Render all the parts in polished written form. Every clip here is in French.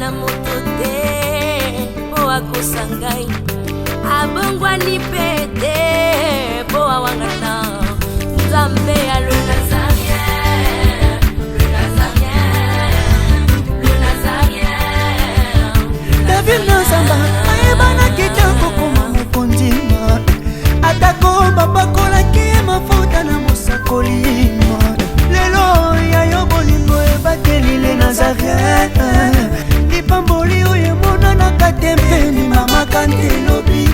na moto te po akosa ngai, abongwani pe te po awangana. Nzambe ya le Nazarien, le Nazarien, le Nazarien. David Nazamba ayebana kitoko koma mokondima, atako bapakolaki mafuta na mosakolima. Lelo ya yo bolingo ebakeli le Nazarien, lipamboli oyo emonanaka te mpeni mama kante lobi.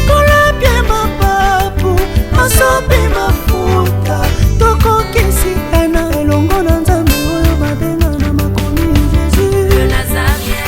Kolapie mapapu masopi mafuta, tokokisi ena elongo na Nzambe oyo babenga na makomi Jésus. Le Nazarien.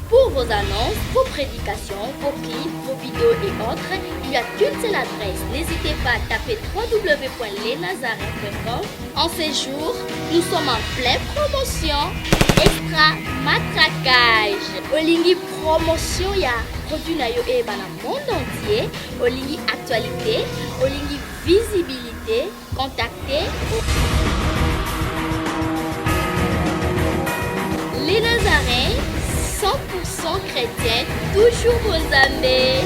Pour vos annonces, vos prédications, vos clips, vos vidéos et autres, il n'y a qu'une seule adresse. N'hésitez pas à taper www.lesnazarins.com. En ces jours, nous sommes en pleine promotion. Extra matraquage. Olingi promotion ya produit na yo eba na monde entier. Olingi actualité, Olingi visibilité. Contactez les Nazarins. 100% chrétien, toujours vos amis.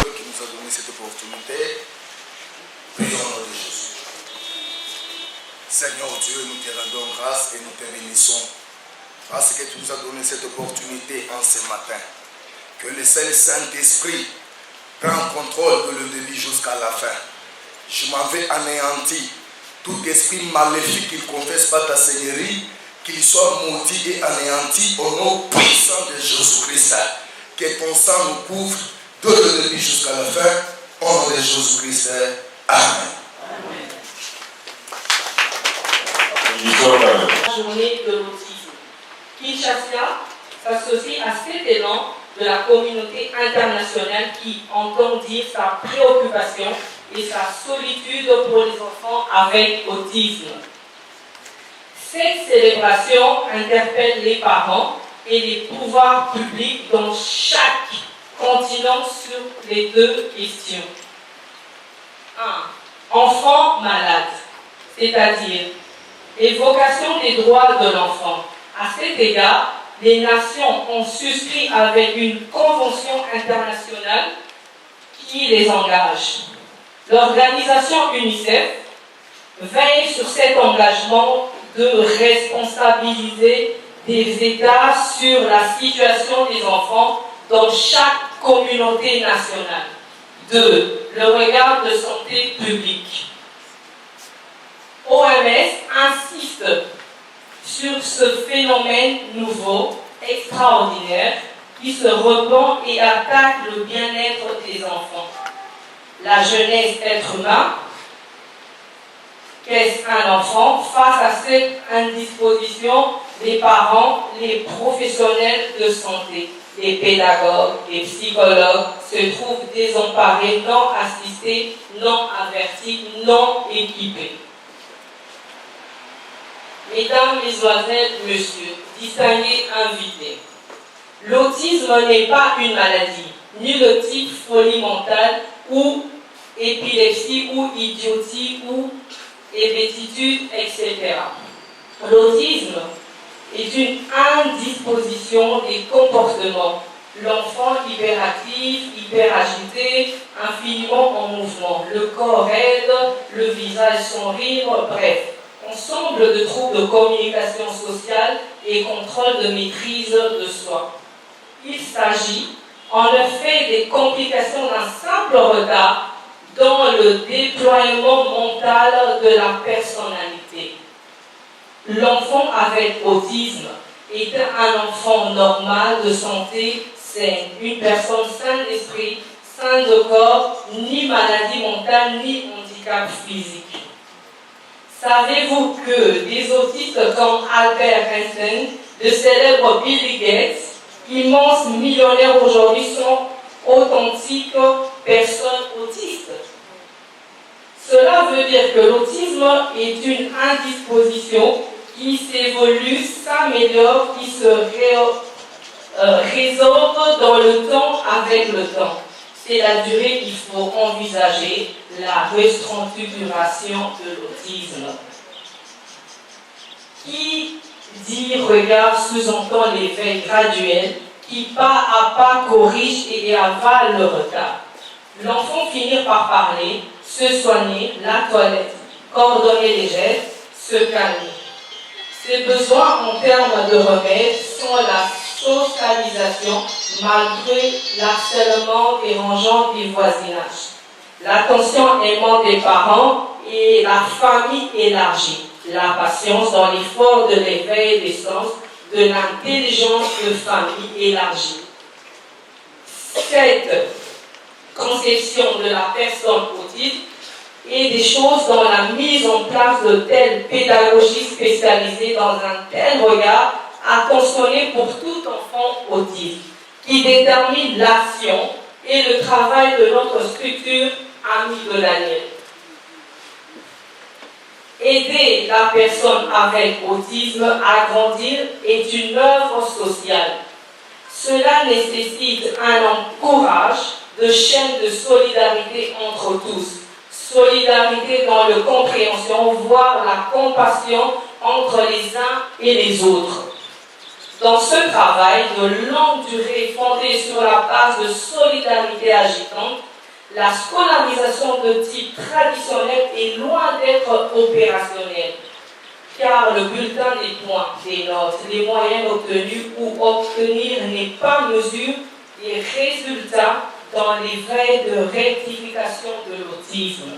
Qui nous a donné cette opportunité, prions au nom de Jésus. Seigneur Dieu, nous te rendons grâce et nous te bénissons parce que tu nous as donné cette opportunité en ce matin. Que le seul Saint-Esprit prend contrôle de le début jusqu'à la fin. Je m'avais anéanti tout esprit maléfique qui ne confesse pas ta Seigneurie, qu'il soit maudit et anéanti au nom puissant de Jésus-Christ. Que ton sang nous couvre de le début jusqu'à la fin. Au nom de Jésus-Christ. Amen. La journée de l'autisme. Kinshasa s'associe à cet élan de la communauté internationale qui entend dire sa préoccupation et sa solitude pour les enfants avec autisme. Cette célébration interpelle les parents et les pouvoirs publics dans chaque continent sur les deux questions. 1. Enfants malades, c'est-à-dire évocation des droits de l'enfant. À cet égard, les nations ont souscrit avec une convention internationale qui les engage. L'organisation UNICEF veille sur cet engagement de responsabiliser des États sur la situation des enfants dans chaque communauté nationale. 2. Le regard de santé publique. OMS insiste sur ce phénomène nouveau, extraordinaire, qui se répand et attaque le bien-être des enfants. La jeunesse être humain, qu'est-ce qu'un enfant? Face à cette indisposition, les parents, les professionnels de santé, les pédagogues, les psychologues se trouvent désemparés, non assistés, non avertis, non équipés. Mesdames, Mesdemoiselles, Messieurs, distingués invités, l'autisme n'est pas une maladie, ni le type folie mentale ou épilepsie ou idiotie ou hébétitude, etc. L'autisme est une indisposition des comportements. L'enfant hyperactif, hyperagité, infiniment en mouvement, le corps raide, le visage sans rire, bref. Ensemble de troubles de communication sociale et contrôle de maîtrise de soi. Il s'agit en effet des complications d'un simple retard dans le déploiement mental de la personnalité. L'enfant avec autisme est un enfant normal de santé saine, une personne saine d'esprit, sain de corps, ni maladie mentale, ni handicap physique. Savez-vous que des autistes comme Albert Einstein, le célèbre Bill Gates, immenses millionnaires aujourd'hui, sont authentiques personnes autistes? Cela veut dire que l'autisme est une indisposition qui s'évolue, s'améliore, qui se résorbe dans le temps avec le temps. C'est la durée qu'il faut envisager, la restructuration de l'autisme. Qui dit regard sous-entend l'éveil graduel qui pas à pas corrige et avale le retard. L'enfant finit par parler, se soigner, la toilette, coordonner les gestes, se calmer. Ses besoins en termes de remède sont la socialisation malgré l'harcèlement dérangeant du voisinage, l'attention aimante des parents et la famille élargie, la patience dans l'effort de l'éveil des sens, de l'intelligence de famille élargie. Cette conception de la personne autiste et des choses dans la mise en place de telles pédagogies spécialisées dans un tel regard attentionné pour tout enfant autiste, qui détermine l'action et le travail de notre structure Amis de Daniel. Aider la personne avec autisme à grandir est une œuvre sociale. Cela nécessite un encourage de chaîne de solidarité entre tous. Solidarité dans la compréhension, voire la compassion entre les uns et les autres. Dans ce travail de longue durée fondé sur la base de solidarité agitante, la scolarisation de type traditionnel est loin d'être opérationnelle, car le bulletin des points, des notes, les moyens obtenus ou obtenir n'est pas mesure des résultats dans les veilles de rectification de l'autisme.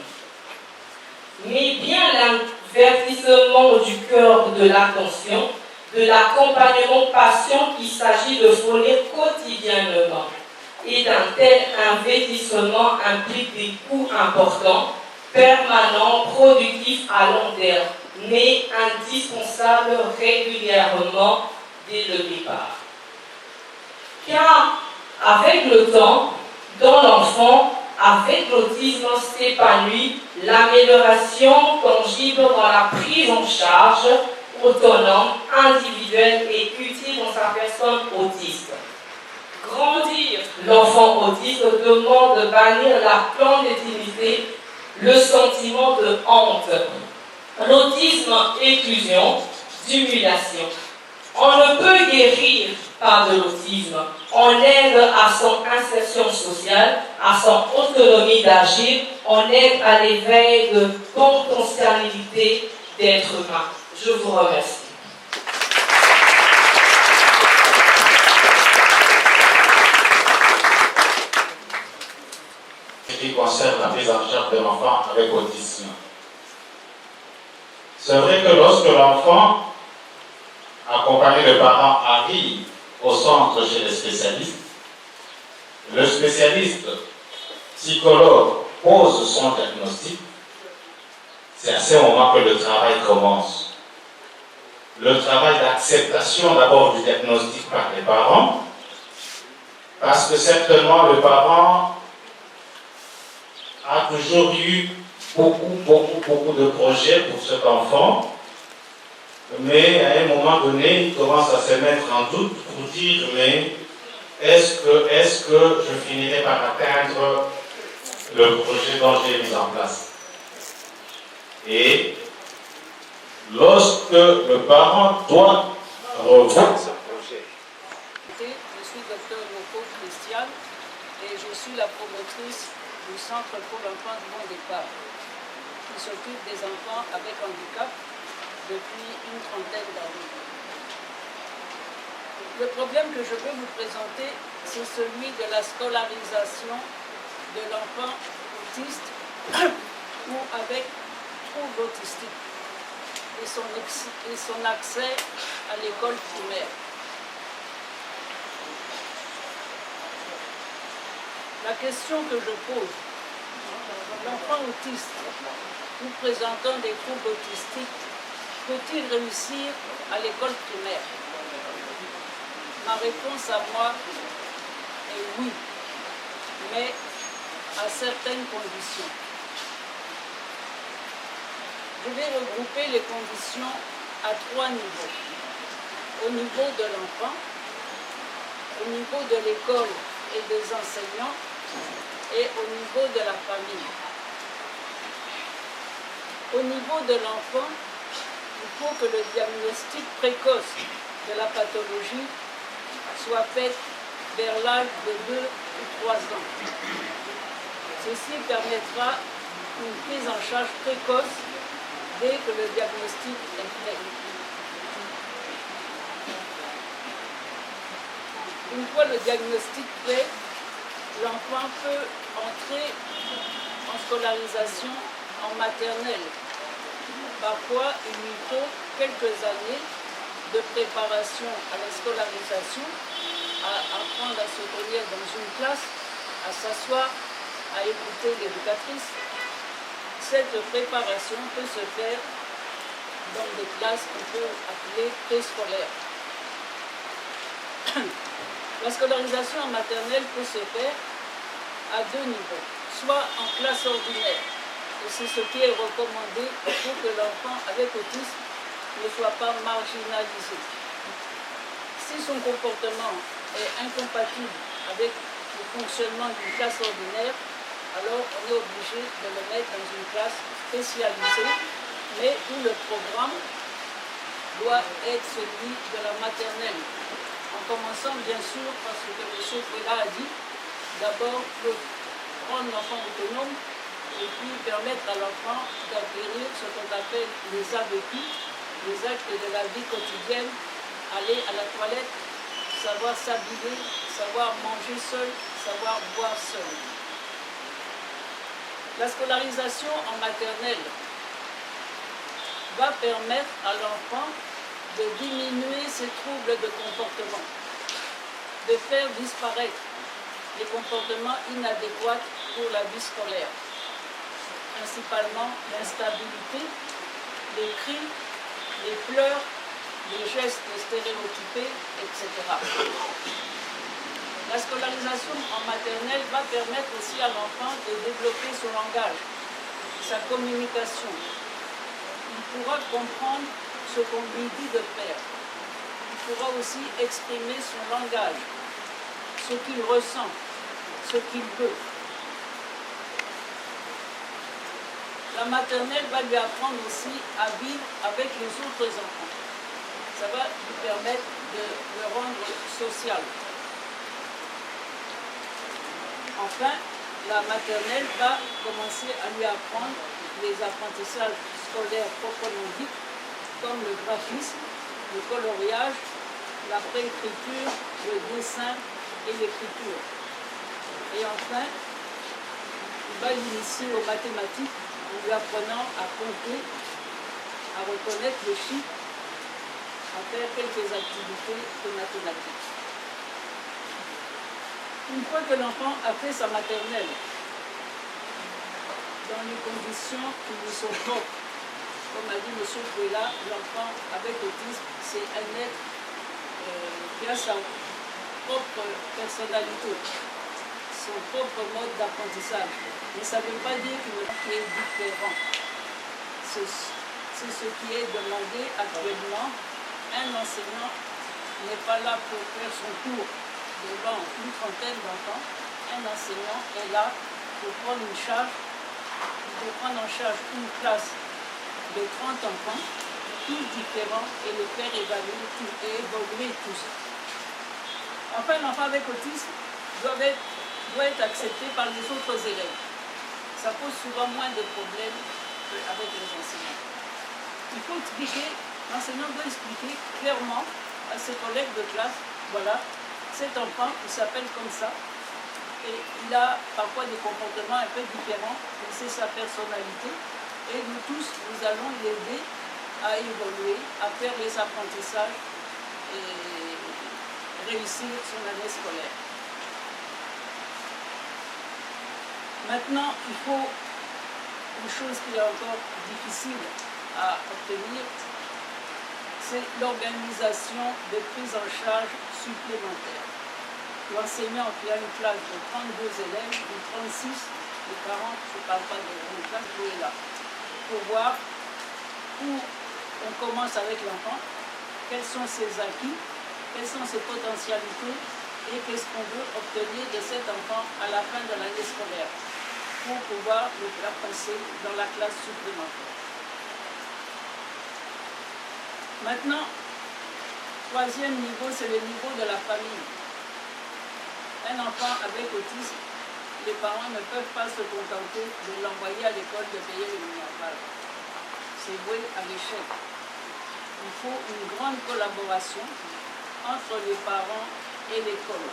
Mais bien l'avertissement du cœur de l'attention, de l'accompagnement patient qu'il s'agit de fournir quotidiennement. Et d'un tel investissement implique des coûts importants, permanents, productifs à long terme, mais indispensables régulièrement dès le départ. Car avec le temps, dans l'enfant, avec l'autisme s'épanouit l'amélioration tangible dans la prise en charge autonome, individuelle et utile dans sa personne autiste. Grandir l'enfant autiste demande de bannir la clandestinité, le sentiment de honte, l'autisme, inclusion, d'humiliation. On ne peut guérir par de l'autisme. On aide à son insertion sociale, à son autonomie d'agir, on aide à l'éveil de potentialité d'être humain. Je vous remercie. Qui concerne la prise en charge de l'enfant avec autisme. C'est vrai que lorsque l'enfant, accompagné de parents, arrive au centre chez les spécialistes, le spécialiste psychologue pose son diagnostic, c'est à ce moment que le travail commence. Le travail d'acceptation d'abord du diagnostic par les parents, parce que certainement le parent a toujours eu beaucoup de projets pour cet enfant, mais à un moment donné, il commence à se mettre en doute pour dire, mais est-ce que je finirai par atteindre le projet dont j'ai mis en place? Et lorsque le parent doit revoir ce projet. Je suis Dr Yoko Christiane et je suis la promotrice du Centre pour l'enfant du handicap qui s'occupe des enfants avec handicap depuis une trentaine d'années. Le problème que je veux vous présenter, c'est celui de la scolarisation de l'enfant autiste ou avec trouble autistique et son accès à l'école primaire. La question que je pose, l'enfant autiste ou présentant des troubles autistiques peut-il réussir à l'école primaire? Ma réponse à moi est oui, mais à certaines conditions. Je vais regrouper les conditions à 3 niveaux. Au niveau de l'enfant, au niveau de l'école et des enseignants, et au niveau de la famille. Au niveau de l'enfant, il faut que le diagnostic précoce de la pathologie soit fait vers l'âge de 2 ou 3 ans. Ceci permettra une prise en charge précoce dès que le diagnostic est fait. Une fois le diagnostic fait, l'enfant peut entrer en scolarisation en maternelle. Parfois, il lui faut quelques années de préparation à la scolarisation, à apprendre à se tenir dans une classe, à s'asseoir, à écouter l'éducatrice. Cette préparation peut se faire dans des classes qu'on peut appeler préscolaires. La scolarisation en maternelle peut se faire à 2 niveaux, soit en classe ordinaire, et c'est ce qui est recommandé pour que l'enfant avec autisme ne soit pas marginalisé. Si son comportement est incompatible avec le fonctionnement d'une classe ordinaire, alors on est obligé de le mettre dans une classe spécialisée, mais où le programme doit être celui de la maternelle. En commençant bien sûr par ce que M. Fouela a dit, d'abord rendre l'enfant autonome et puis permettre à l'enfant d'acquérir ce qu'on appelle les AVQ, les actes de la vie quotidienne, aller à la toilette, savoir s'habiller, savoir manger seul, savoir boire seul. La scolarisation en maternelle va permettre à l'enfant de diminuer ses troubles de comportement, de faire disparaître les comportements inadéquats pour la vie scolaire, principalement l'instabilité, les cris, les pleurs, les gestes stéréotypés, etc. La scolarisation en maternelle va permettre aussi à l'enfant de développer son langage, sa communication. Il pourra comprendre ce qu'on lui dit de faire. Il pourra aussi exprimer son langage, ce qu'il ressent, ce qu'il veut. La maternelle va lui apprendre aussi à vivre avec les autres enfants. Ça va lui permettre de le rendre social. Enfin, la maternelle va commencer à lui apprendre les apprentissages scolaires proprement dits, comme le graphisme, le coloriage, la préécriture, le dessin et l'écriture. Et enfin, il va l'initier aux mathématiques en lui apprenant à compter, à reconnaître les chiffres, à faire quelques activités de mathématiques. Une fois que l'enfant a fait sa maternelle, dans les conditions qui lui sont propres, comme a dit M. Fouela, l'enfant avec autisme, c'est un être qui a sa propre personnalité, son propre mode d'apprentissage. Mais ça ne veut pas dire qu'il est différent. C'est ce qui est demandé actuellement. Un enseignant n'est pas là pour faire son cours devant une trentaine d'enfants. Un enseignant est là pour prendre une charge, pour prendre en charge une classe de 30 enfants, tous différents, et les faire évaluer et évoluer tous. Enfin, l'enfant avec autisme doit être accepté par les autres élèves. Ça pose souvent moins de problèmes qu'avec les enseignants. Il faut expliquer, l'enseignant doit expliquer clairement à ses collègues de classe, voilà, cet enfant, il s'appelle comme ça, et il a parfois des comportements un peu différents, mais c'est sa personnalité, et nous tous, nous allons l'aider à évoluer, à faire les apprentissages et réussir son année scolaire. Maintenant, il faut une chose qui est encore difficile à obtenir, c'est l'organisation des prises en charge supplémentaires. L'enseignant qui a une classe de 32 élèves ou 36, les parents, je ne parle pas de une classe, vous êtes là, pour voir où on commence avec l'enfant, quels sont ses acquis, quelles sont ses potentialités et qu'est-ce qu'on veut obtenir de cet enfant à la fin de l'année scolaire pour pouvoir le faire passer dans la classe supplémentaire. Maintenant, troisième niveau, c'est le niveau de la famille. Un enfant avec autisme, les parents ne peuvent pas se contenter de l'envoyer à l'école, de payer le minimum. C'est voué à l'échec. Il faut une grande collaboration entre les parents et l'école.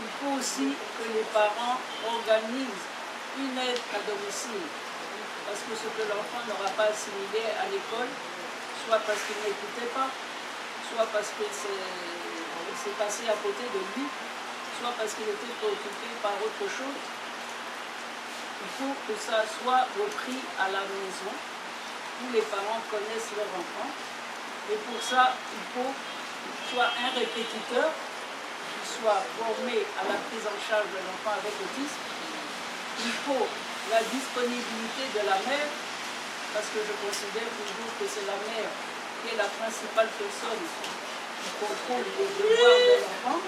Il faut aussi que les parents organisent une aide à domicile, parce que ce que l'enfant n'aura pas assimilé à l'école, soit parce qu'il n'écoutait pas, soit parce que c'est passé à côté de lui, soit parce qu'il était préoccupé par autre chose. Il faut que ça soit repris à la maison, où les parents connaissent leur enfant. Et pour ça, il faut soit un répétiteur qui soit formé à la prise en charge de l'enfant avec autisme. Il faut la disponibilité de la mère, parce que je considère toujours que c'est la mère qui est la principale personne qui contrôle les devoirs de l'enfant.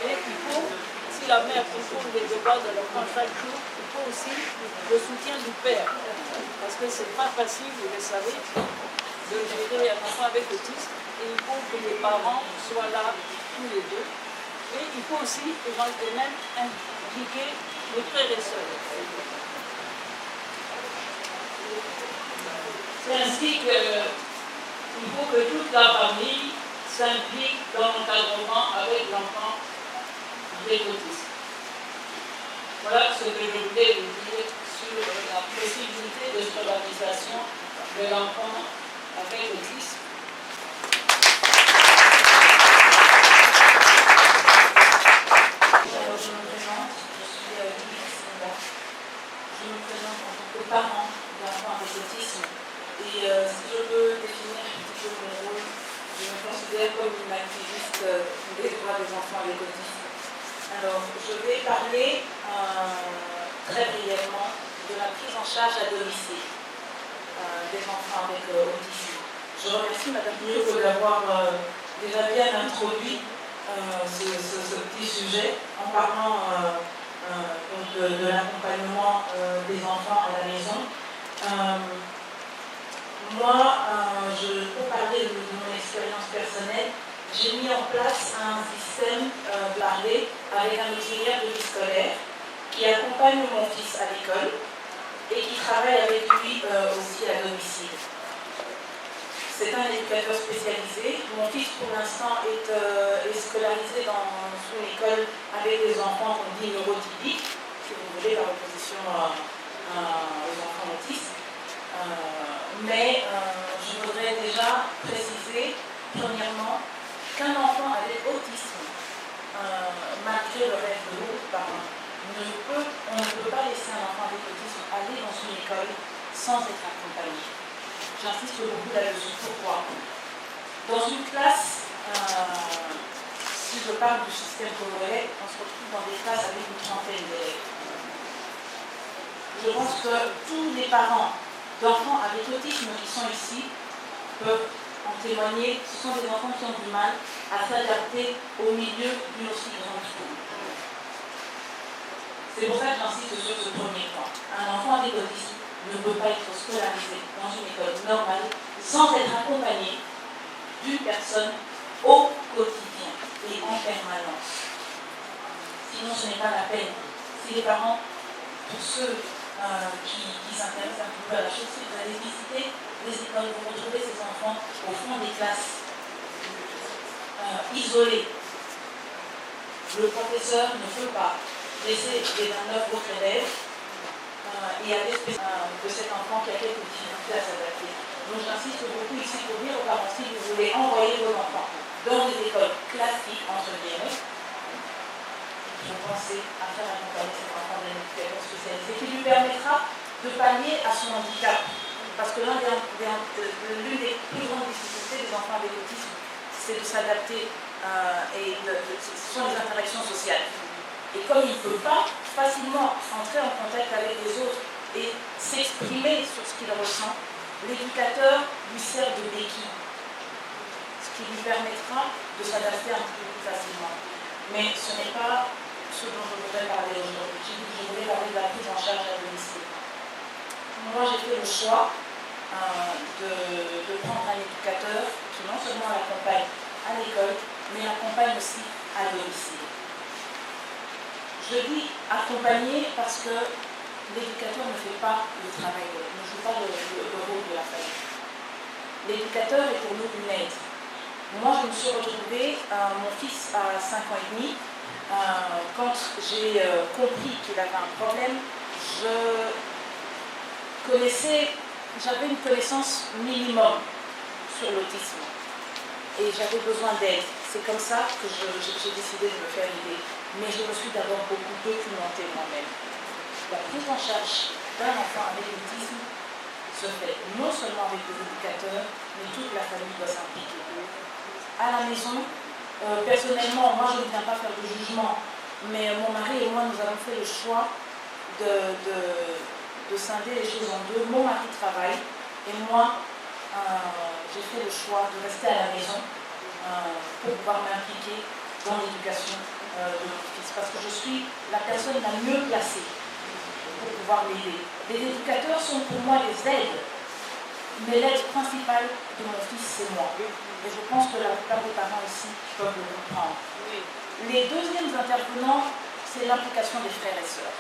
Et il faut, si la mère contrôle les devoirs de l'enfant chaque jour, il faut aussi le soutien du père. Parce que c'est pas facile, vous le savez, de gérer un enfant avec autisme. Et il faut que les parents soient là tous les deux. Et il faut aussi éventuellement impliquer les frères et sœurs. C'est ainsi qu'il faut que toute la famille s'implique dans l'encadrement avec l'enfant avec autisme. Voilà ce que je voulais vous dire sur la possibilité de scolarisation de l'enfant avec autisme. Alors, je me présente, je suis Lily Simba. Je me présente en tant que parent d'enfants avec autisme. Et si je peux définir un petit peu mon rôle, je me considère comme une activiste des droits des enfants avec autisme. Alors, je vais parler très brièvement de la prise en charge à domicile des enfants avec autisme. Je remercie Madame Mio d'avoir déjà bien introduit ce petit sujet en parlant donc de l'accompagnement des enfants à la maison. Moi, je peux parler de mon expérience personnelle. J'ai mis en place un système de parler avec un auxiliaire de vie scolaire qui accompagne mon fils à l'école et qui travaille avec lui aussi à domicile. C'est un éducateur spécialisé. Mon fils, pour l'instant, est scolarisé dans une école avec des enfants qu'on dit neurotypiques, si vous voulez, par opposition aux enfants autistes. Mais je voudrais déjà préciser, premièrement, qu'un enfant avec autisme, malgré le rêve de l'autre parent, on ne peut pas laisser un enfant avec autisme aller dans une école sans être accompagné. J'insiste beaucoup là-dessus. Pourquoi? Dans une classe, si je parle du système congolais, on se retrouve dans des classes avec une trentaine d'élèves. Je pense que tous les parents d'enfants avec autisme qui sont ici peuvent en témoigner. Ce sont des enfants qui ont du mal à s'adapter au milieu d'une aussi grande foule. C'est pour ça que j'insiste sur ce premier point. Un enfant avec autisme ne peut pas être scolarisé dans une école normale sans être accompagné d'une personne au quotidien et en permanence. Sinon, ce n'est pas la peine. Si les parents, pour ceux qui s'intéressent un peu à la chose, si vous allez visiter les écoles, vous retrouvez ces enfants au fond des classes, isolés. Le professeur ne peut pas laisser les 29 autres élèves et aller de cet enfant qui a quelques difficultés à s'adapter. Donc j'insiste beaucoup ici pour dire aux parents, si vous voulez envoyer vos enfants dans des écoles classiques, entre guillemets, je pensais à faire accompagner cet enfant d'un éducateur spécialisé qui lui permettra de pallier à son handicap. Parce que l'une des plus grandes difficultés des enfants avec autisme, c'est de s'adapter ce sont les interactions sociales. Et comme il ne peut pas facilement entrer en contact avec les autres et s'exprimer sur ce qu'il ressent, l'éducateur lui sert de béquille, ce qui lui permettra de s'adapter un petit peu plus facilement. Mais ce n'est pas ce dont je voudrais parler aujourd'hui. Je voulais parler de la prise en charge à domicile. Moi, j'ai fait le choix de prendre un éducateur qui non seulement l'accompagne à l'école, mais l'accompagne aussi à domicile. Je dis accompagner parce que l'éducateur ne fait pas le travail, ne joue pas le rôle de la famille. L'éducateur est pour nous une aide. Moi, je me suis retrouvée, mon fils a 5 ans et demi, quand j'ai compris qu'il avait un problème, j'avais une connaissance minimum sur l'autisme et j'avais besoin d'aide. C'est comme ça que j'ai décidé de me faire aider. Mais je me suis d'abord beaucoup documentée moi-même. La prise en charge d'un enfant avec autisme se fait non seulement avec les éducateurs, mais toute la famille doit s'impliquer. À la maison, personnellement, moi je ne viens pas faire de jugement, mais mon mari et moi nous avons fait le choix de scinder les choses en deux. Mon mari travaille et moi j'ai fait le choix de rester à la maison pour pouvoir m'impliquer dans l'éducation de mon fils, parce que je suis la personne la mieux placée pour pouvoir l'aider. Les éducateurs sont pour moi des aides, mais l'aide principale de mon fils, c'est moi. Et je pense que la plupart des parents aussi peuvent le comprendre. Les deuxièmes intervenants, c'est l'implication des frères et sœurs.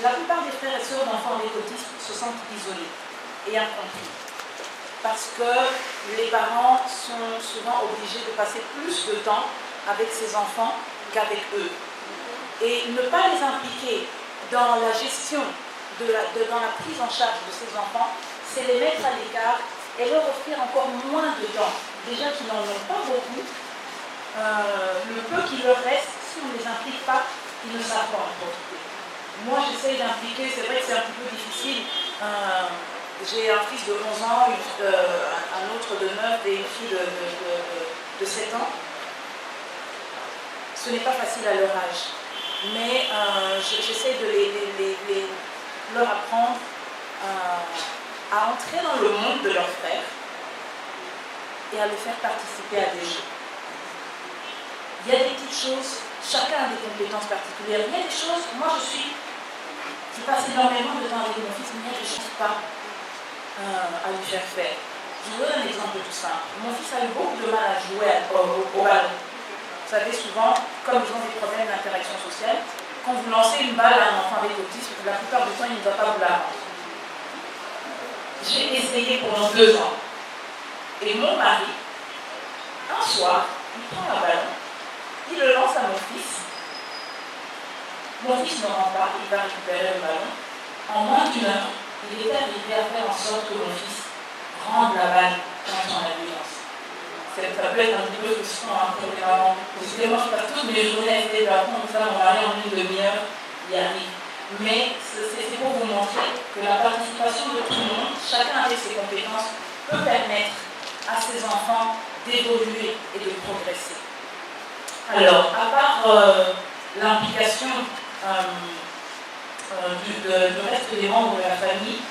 La plupart des frères et sœurs d'enfants avec autisme se sentent isolés et incompris, parce que les parents sont souvent obligés de passer plus de temps avec ces enfants qu'avec eux. Et ne pas les impliquer dans la gestion, dans la prise en charge de ces enfants, c'est les mettre à l'écart et leur offrir encore moins de temps. Déjà qu'ils n'en ont pas beaucoup, le peu qui leur reste, si on ne les implique pas, ils ne savent pas en profiter. Moi, j'essaye d'impliquer, c'est vrai que c'est un petit peu difficile. J'ai un fils de 11 ans, un autre de 9 et une fille de 7 ans. Ce n'est pas facile à leur âge, mais j'essaie de leur apprendre à entrer dans le monde de leurs frères et à les faire participer à des jeux. Il y a des petites choses, chacun a des compétences particulières. Il y a des choses, moi je passe énormément de temps avec mon fils, mais je ne cherche pas à lui faire faire. Je vous donne un exemple tout simple. Mon fils a eu beaucoup de mal à jouer au ballon. Vous savez, souvent, comme ils ont des problèmes d'interaction sociale, quand vous lancez une balle à un enfant avec autisme, la plupart du temps, il ne va pas vous la rendre. J'ai essayé pendant 2 ans. Et mon mari, un soir, il prend un ballon, il le lance à mon fils. Mon fils ne rend pas, il va récupérer le ballon. En moins d'1 heure, il est arrivé à faire en sorte que mon fils rende la balle dans son ambulance. Ça peut être un petit peu frustrant pour les parents. Parce que moi, je passe toutes mes journées à essayer d'apprendre ça, mon mari en 1 demi-heure, il arrive. Mais c'est pour vous montrer que la participation de tout le monde, chacun avec ses compétences, peut permettre à ses enfants d'évoluer et de progresser. Alors, à part l'implication du reste des membres de la famille,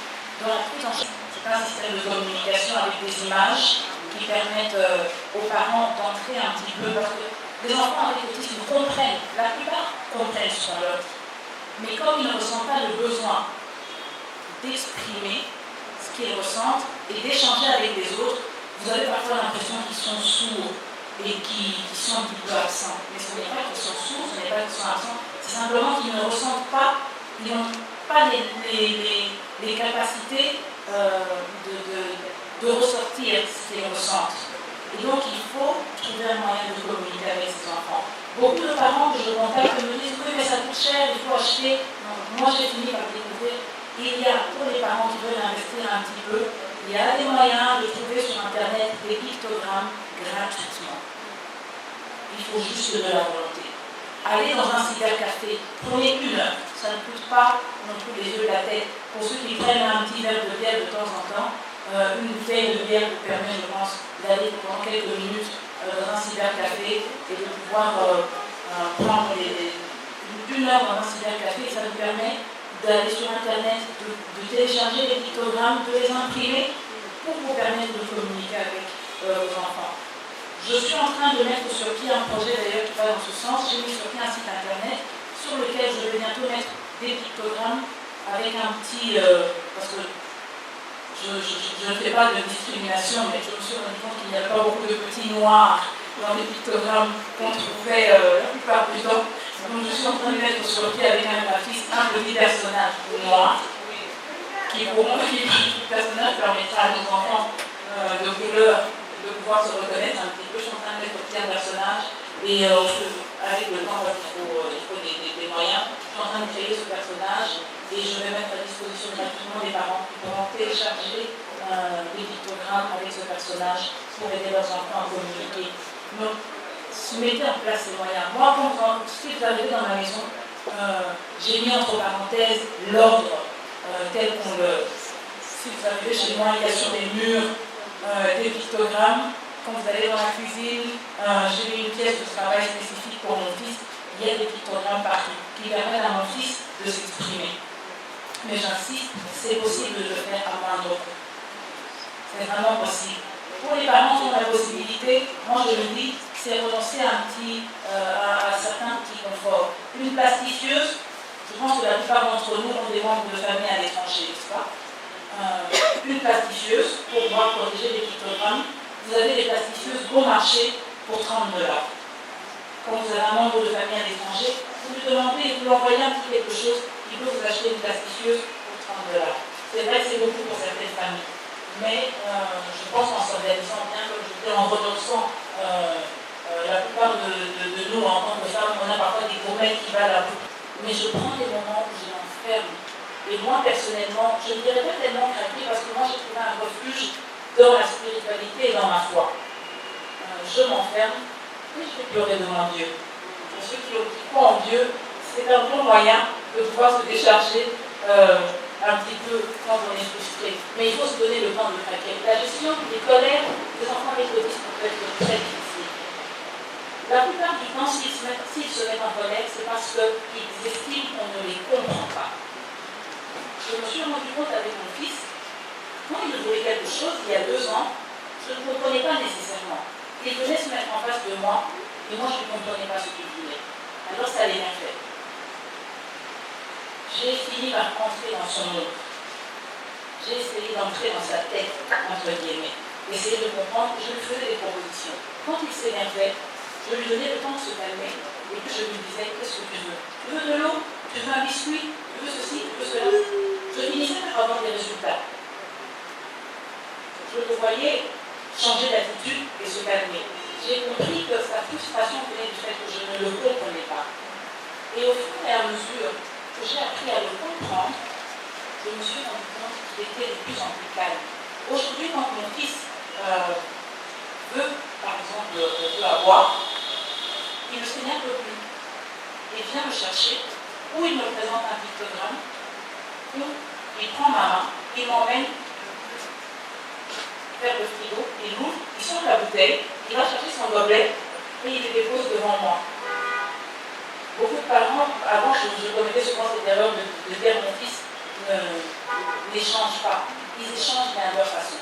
dans la prise en charge, c'est un système de communication avec des images qui permettent aux parents d'entrer un petit peu, parce que les enfants avec autisme comprennent, la plupart comprennent ce qu'on leur dit. Mais comme ils ne ressentent pas le besoin d'exprimer ce qu'ils ressentent et d'échanger avec les autres, vous avez parfois l'impression qu'ils sont sourds et qu'ils sont un petit peu absents. Mais ce n'est pas qu'ils sont sourds, ce n'est pas qu'ils sont absents, c'est simplement qu'ils ne ressentent pas, ils n'ont pas les capacités de ressortir ce qu'ils ressentent. Et donc il faut trouver un moyen de communiquer avec ces enfants. Beaucoup de parents que je contacte me disent oui mais ça coûte cher, il faut acheter. Non, moi j'ai fini par découvrir, il y a pour les parents qui veulent investir un petit peu, il y a des moyens de trouver sur internet des pictogrammes gratuitement. il faut juste de la volonté. Allez dans un cybercafé, prenez 1 heure, ça ne coûte pas non plus les yeux de la tête. Pour ceux qui prennent un petit verre de bière de temps en temps, une bouteille de bière vous permet, je pense, d'aller pendant quelques minutes dans un cybercafé et de pouvoir prendre 1 heure dans un cybercafé. Ça vous permet d'aller sur Internet, de télécharger les pictogrammes, de les imprimer pour vous permettre de communiquer avec vos enfants. Je suis en train de mettre sur pied un projet d'ailleurs qui va dans ce sens. J'ai mis sur pied un site Internet sur lequel je vais bientôt mettre des pictogrammes avec un petit... parce que je ne fais pas de discrimination, mais je me suis rendu compte qu'il n'y a pas beaucoup de petits noirs dans les pictogrammes qu'on trouvait la plupart du temps. Donc je suis en train de mettre sur pied avec un graphiste un petit personnage noir qui personnage permettra à nos enfants de couleur de pouvoir se reconnaître un petit peu. Je suis en train de mettre sur pied un personnage et avec le temps il faut des moyens. Je suis en train de créer ce personnage et je vais mettre à disposition gratuitement des parents qui pourront télécharger des pictogrammes avec ce personnage pour aider leurs enfants à communiquer. Donc, mettez en place ces moyens. Moi, si vous arrivez dans ma maison, j'ai mis entre parenthèses l'ordre tel qu'on le... Si vous arrivez chez moi, il y a sur les murs des pictogrammes. Quand vous allez dans la cuisine, j'ai mis une pièce de travail spécifique pour mon fils. Il y a des pictogrammes partout qui permettent à mon fils de s'exprimer. Mais j'insiste, c'est possible de le faire à moindre coût. C'est vraiment possible. Pour les parents qui ont la possibilité, moi je le dis, c'est renoncer à certains petits conforts. Une plastifieuse, je pense que la plupart d'entre nous ont des membres de famille à l'étranger, n'est-ce pas? Une plastifieuse pour pouvoir protéger les pictogrammes. Vous avez des plastifieuses bon marché pour 30 $. Quand vous avez un membre de famille à l'étranger, vous lui demandez, vous lui envoyez un petit quelque chose, il peut vous acheter une plastifieuse pour 30 $. C'est vrai que c'est beaucoup pour certaines familles, mais je pense qu'en s'organisant bien, comme je disais, en renonçant, la plupart de nous, en tant que femmes, on a parfois des gourmettes qui valent à bout. Mais je prends des moments où je m'enferme. Et moi, personnellement, je ne dirais pas tellement craquer parce que moi, j'ai trouvé un refuge dans la spiritualité et dans ma foi. Je m'enferme et je vais pleurer devant Dieu. Pour ceux qui croient en Dieu, c'est un bon moyen de pouvoir se décharger un petit peu quand on est frustré. Mais il faut se donner le temps de craquer. La gestion des colères des enfants méthodistes peut être très difficile. La plupart du temps, s'ils se mettent en colère, c'est parce qu'ils estiment qu'on ne les comprend pas. Je me suis rendu compte avec mon fils, quand il voulait quelque chose, il y a 2 ans, je ne comprenais pas nécessairement. Il venait se mettre en face de moi, et moi je ne comprenais pas ce qu'il voulait. Alors ça allait bien faire. J'ai fini par entrer dans son monde. J'ai essayé d'entrer dans sa tête, entre guillemets. Essayer de comprendre, je lui faisais des propositions. Quand il s'énervait, je lui donnais le temps de se calmer, et puis je lui disais, qu'est-ce que tu veux? Tu veux de l'eau? Tu veux un biscuit? Tu veux ceci? Tu veux cela? Je finissais par avoir des résultats. Je le voyais changer d'attitude et se calmer. J'ai compris que sa frustration venait du fait que je ne le comprenais pas. Et au fur et à mesure que j'ai appris à le comprendre, je me suis rendu compte qu'il était de plus en plus calme. Aujourd'hui, quand mon fils veut, par exemple, avoir, il ne s'énerve plus. Il vient me chercher, ou il me présente un pictogramme, ou il prend ma main, il m'emmène vers le frigo, il ouvre, il sort la bouteille, il va chercher son gobelet et il le dépose devant moi. Beaucoup de parents, avant je commettais souvent cette erreur de dire mon fils n'échange pas. Ils échangent mais à leur façon.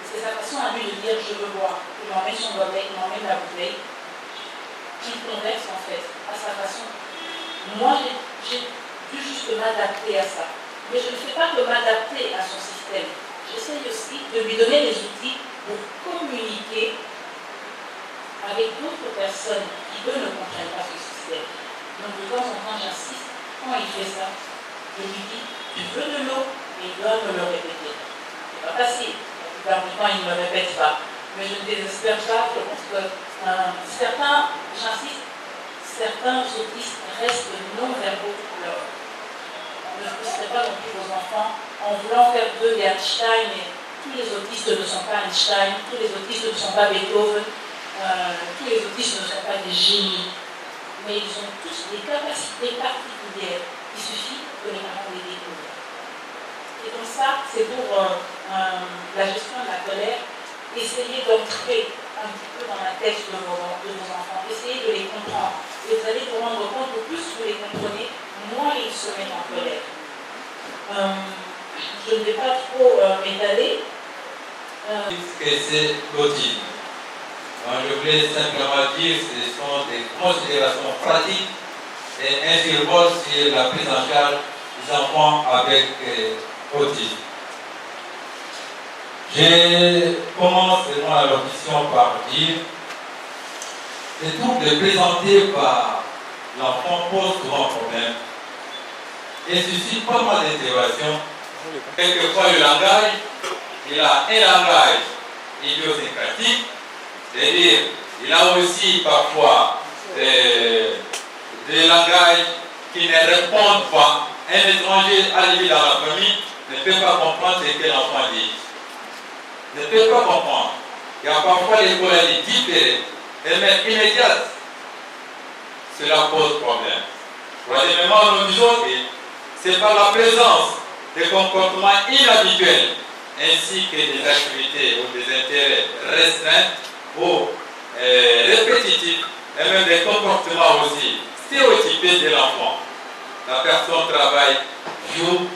C'est sa façon à lui de dire je veux boire. Il m'emmène son gobelet, il m'emmène la bouteille. Il converse en fait à sa façon. Moi j'ai dû juste m'adapter à ça. Mais je ne fais pas que m'adapter à son système. J'essaye aussi de lui donner les outils pour communiquer avec d'autres personnes qui, eux, ne comprennent pas ce système. Donc, de temps en temps, j'insiste, quand il fait ça, je lui dis, tu veux de l'eau? Et il doit me le répéter. C'est pas facile. La plupart du temps, il ne me répète pas. Mais je ne désespère pas. Je pense que certains, j'insiste, certains autistes restent non-verbaux pour leur. Ne frustrez pas non plus vos enfants en voulant faire d'eux des Einstein, et tous les autistes ne sont pas Einstein, tous les autistes ne sont pas Beethoven. tous les autistes ne sont pas des génies, mais ils ont tous des capacités particulières. Il suffit que les parents les découvrent. Et donc ça, c'est pour la gestion de la colère, essayer d'entrer un petit peu dans la tête de vos enfants, essayez de les comprendre. Et vous allez vous rendre compte que plus vous les comprenez, moins ils se mettent en colère. Je ne vais pas trop m'étaler. Que c'est l'autisme. Je voulais simplement dire que ce sont des considérations pratiques et un survol sur la prise en charge des enfants avec autisme. Je commence mon allocution par dire que les troubles présentés par l'enfant posent souvent problème et suscitent pas mal d'interrogations. Quelquefois, le langage, il a un langage idiosyncratique, c'est-à-dire il a aussi parfois des langages qui ne répondent pas. Un étranger arrivé dans la famille ne peut pas comprendre ce que l'enfant dit. Ne peut pas comprendre. Il y a parfois des colères différées et même immédiates. Cela pose problème. Troisièmement, nous disons que c'est par la présence des comportements inhabituels ainsi que des activités ou des intérêts restreints ou répétitifs et même des comportements aussi stéréotypés de l'enfant. La personne travaille, joue,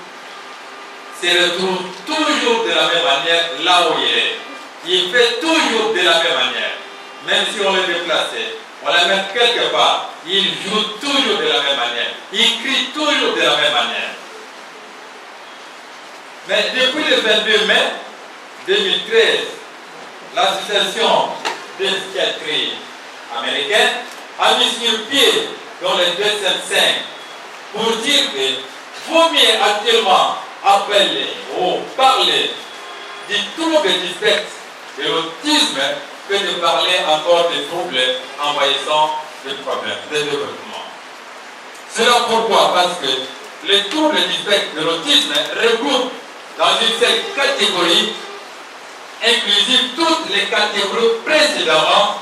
se retrouve toujours de la même manière là où il est. Il fait toujours de la même manière. Même si on le déplace, on l'amène quelque part, il joue toujours de la même manière. Il crie toujours de la même manière. Mais depuis le 22 mai 2013, l'association de psychiatrie américaine a mis sur pied dans le DSM-5 pour dire que vaut mieux actuellement appeler ou parler du trouble du spectre de l'autisme que de parler encore des troubles envahissants de problèmes de développement. Cela pourquoi? Parce que les troubles du spectre de l'autisme regroupent dans une seule catégorie inclusive toutes les catégories précédemment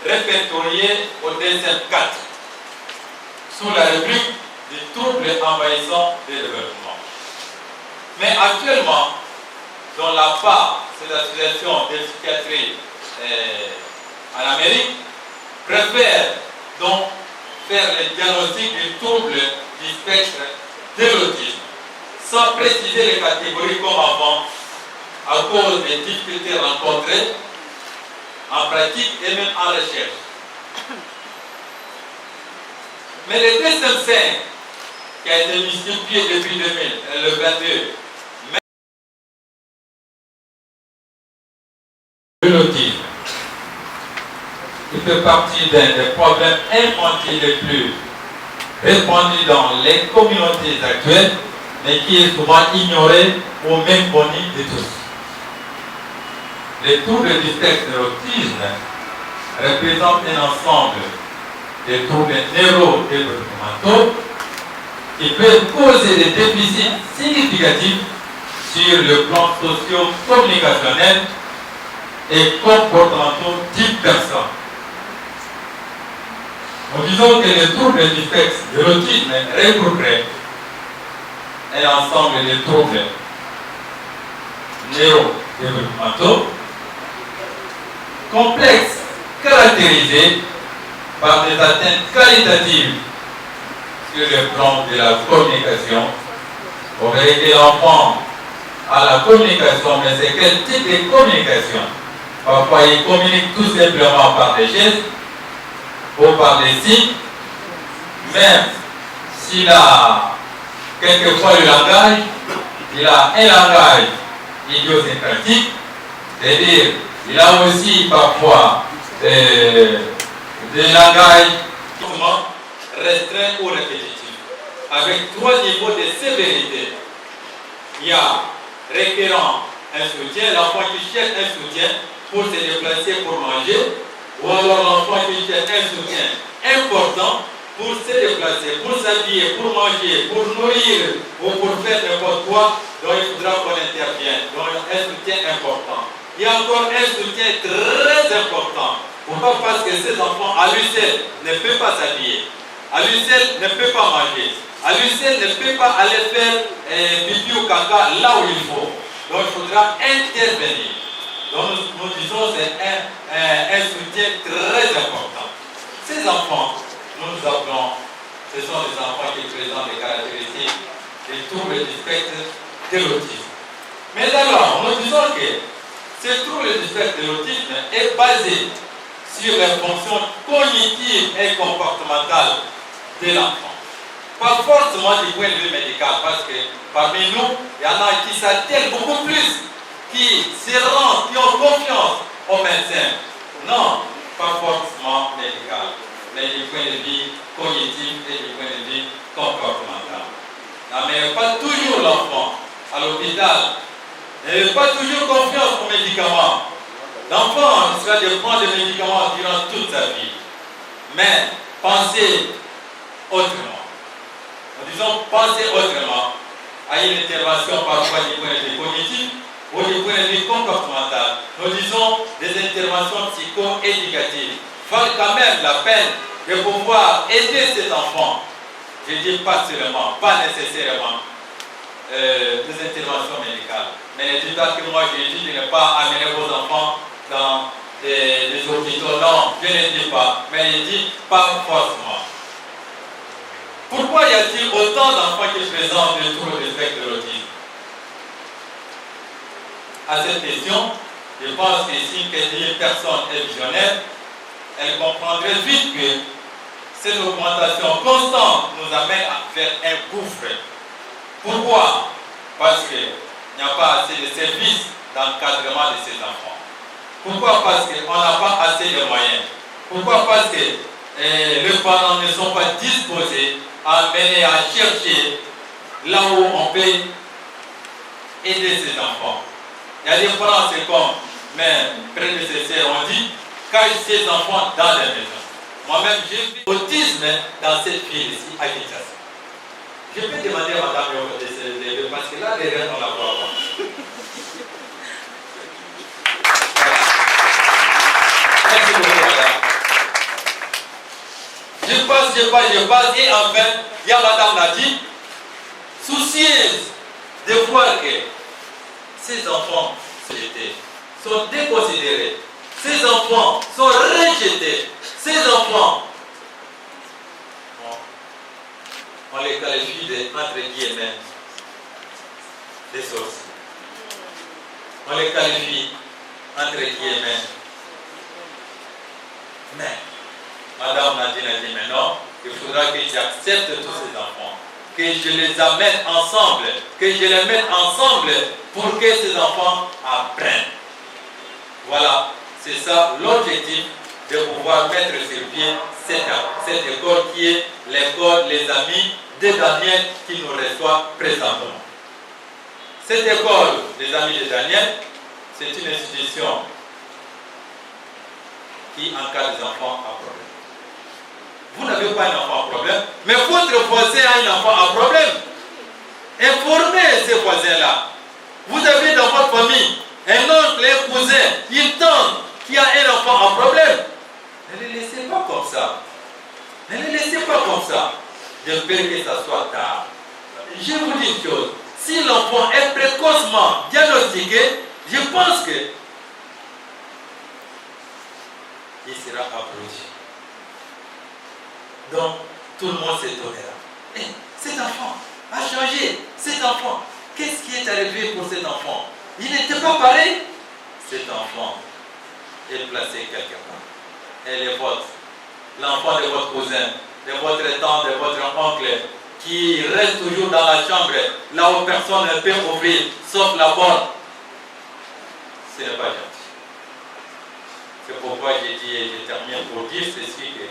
répertoriées au DSM-4 sous la rubrique des troubles envahissants de développement. Mais actuellement, dans la part, c'est l'association de psychiatrie en Amérique, préfère donc faire le diagnostic du trouble du spectre de l'autisme, sans préciser les catégories comme avant, à cause des difficultés rencontrées en pratique et même en recherche. Mais le DSM-5, qui a été mis sur pied depuis 2000, le 22, l'autisme, il fait partie d'un des problèmes infantiles les plus répandus dans les communautés actuelles, mais qui est souvent ignoré ou même connu de tous. Les troubles du spectre de l'autisme représentent un ensemble de troubles neurodéveloppementaux qui peuvent causer des déficits significatifs sur le plan socio-communicationnel et comportementaux d'une personne. Nous disons que les troubles du spectre de l'autisme regrouperaient un ensemble de troubles neurodéveloppementaux complexes, caractérisés par des atteintes qualitatives sur le plan de la communication. Vous verrez que l'enfant a la communication, mais c'est quel type de communication? Parfois, il communique tout simplement par des gestes ou par des signes, même s'il a quelquefois le langage, il a un langage idiosyncratique, c'est-à-dire il a aussi parfois des langages restreints ou répétitifs, avec 3 niveaux de sévérité. Il y a requérant un soutien, l'enfant qui cherche un soutien pour se déplacer, pour manger, ou alors l'enfant qui cherche un soutien important pour se déplacer, pour s'habiller, pour manger, pour nourrir ou pour faire n'importe quoi, donc il faudra qu'on intervienne. Donc un soutien important. Il y a encore un soutien très très important. Pourquoi? Parce que ces enfants, à lui seul, ne peuvent pas s'habiller. À lui seul, ne peut pas manger. À lui seul, ne peut pas aller faire pipi ou caca là où il faut. Donc il faudra intervenir. Donc nous disons que c'est un soutien très important. Ces enfants, nous appelons, ce sont des enfants qui présentent des caractéristiques des troubles du spectre de l'autisme. Mais alors, nous disons que ce trouble du spectre de l'autisme est basé sur les fonctions cognitives et comportementales de l'enfant. Pas forcément du point de vue médical, parce que parmi nous, il y en a qui s'attellent beaucoup plus, qui se rendent, qui ont confiance aux médecins. Non, pas forcément médical, mais du point de vue cognitif et du point de vue comportemental. N'amenez pas toujours l'enfant à l'hôpital. N'ayez pas toujours confiance aux médicaments. L'enfant risquera de prendre des médicaments durant toute sa vie. Mais pensez autrement. Nous disons pensez autrement à une intervention parfois du point de vue cognitif ou du point de vue comportemental. Nous disons des interventions psycho-éducatives valent quand même la peine de pouvoir aider cet enfant. Je dis pas seulement, pas nécessairement des interventions médicales. Mais ne dites pas que moi j'ai dit de ne pas amener vos enfants dans des hôpitaux. Non, je ne dis pas. Mais je dis pas forcément. Pourquoi y a-t-il autant d'enfants qui présentent le trouble du spectre de l'autisme? À cette question, je pense que si une personne est visionnaire, elle comprendrait vite que cette augmentation constante nous amène à faire un gouffre. Pourquoi? Parce qu'il n'y a pas assez de services d'encadrement de ces enfants. Pourquoi? Parce qu'on n'a pas assez de moyens. Pourquoi? Parce que les parents ne sont pas disposés à mener, à chercher là où on peut aider ces enfants. Il y a des parents, c'est comme mes prédécesseurs ont dit, cache ces enfants dans les maisons. Moi-même, j'ai vu l'autisme dans cette ville ici, à Kinshasa. Je peux demander à madame de se lever parce que là, derrière, on la voit pas. Merci beaucoup, madame. Je passe, et enfin, il y a madame Nadi, soucieuse de voir que ces enfants sont déconsidérés, ces enfants sont rejetés, ces enfants, on les qualifie de, entre guillemets, des sorciers. On les qualifie, entre guillemets. Mais, madame Nadine a dit maintenant, il faudra que j'accepte tous ces enfants, que je les amène ensemble, que je les mette ensemble pour que ces enfants apprennent. Voilà, c'est ça l'objectif de pouvoir mettre sur pied cette école qui est l'école Les Amis de Daniel qui nous reçoit présentement. Cette école des Amis de Daniel, c'est une institution qui encadre les enfants à problème. Vous n'avez pas un enfant à problème, mais votre voisin a un enfant à problème. Informez ces voisins-là. Vous avez dans votre famille un oncle, un cousin, une tante qui a un enfant à problème. Ne les laissez pas comme ça. Ne les laissez pas comme ça. J'espère que ça soit tard. Je vous dis une chose. Si l'enfant est précocement diagnostiqué, je pense que il sera applaudi. Donc, tout le monde s'étonnera. Et cet enfant a changé. Cet enfant, qu'est-ce qui est arrivé pour cet enfant? Il n'était pas pareil. Cet enfant est placé quelque part. Elle est votre. L'enfant de votre cousin, de votre tante, de votre oncle, qui reste toujours dans la chambre, là où personne ne peut ouvrir, sauf la porte. Ce n'est pas gentil. C'est pourquoi j'ai dit, et je termine pour dire ceci, que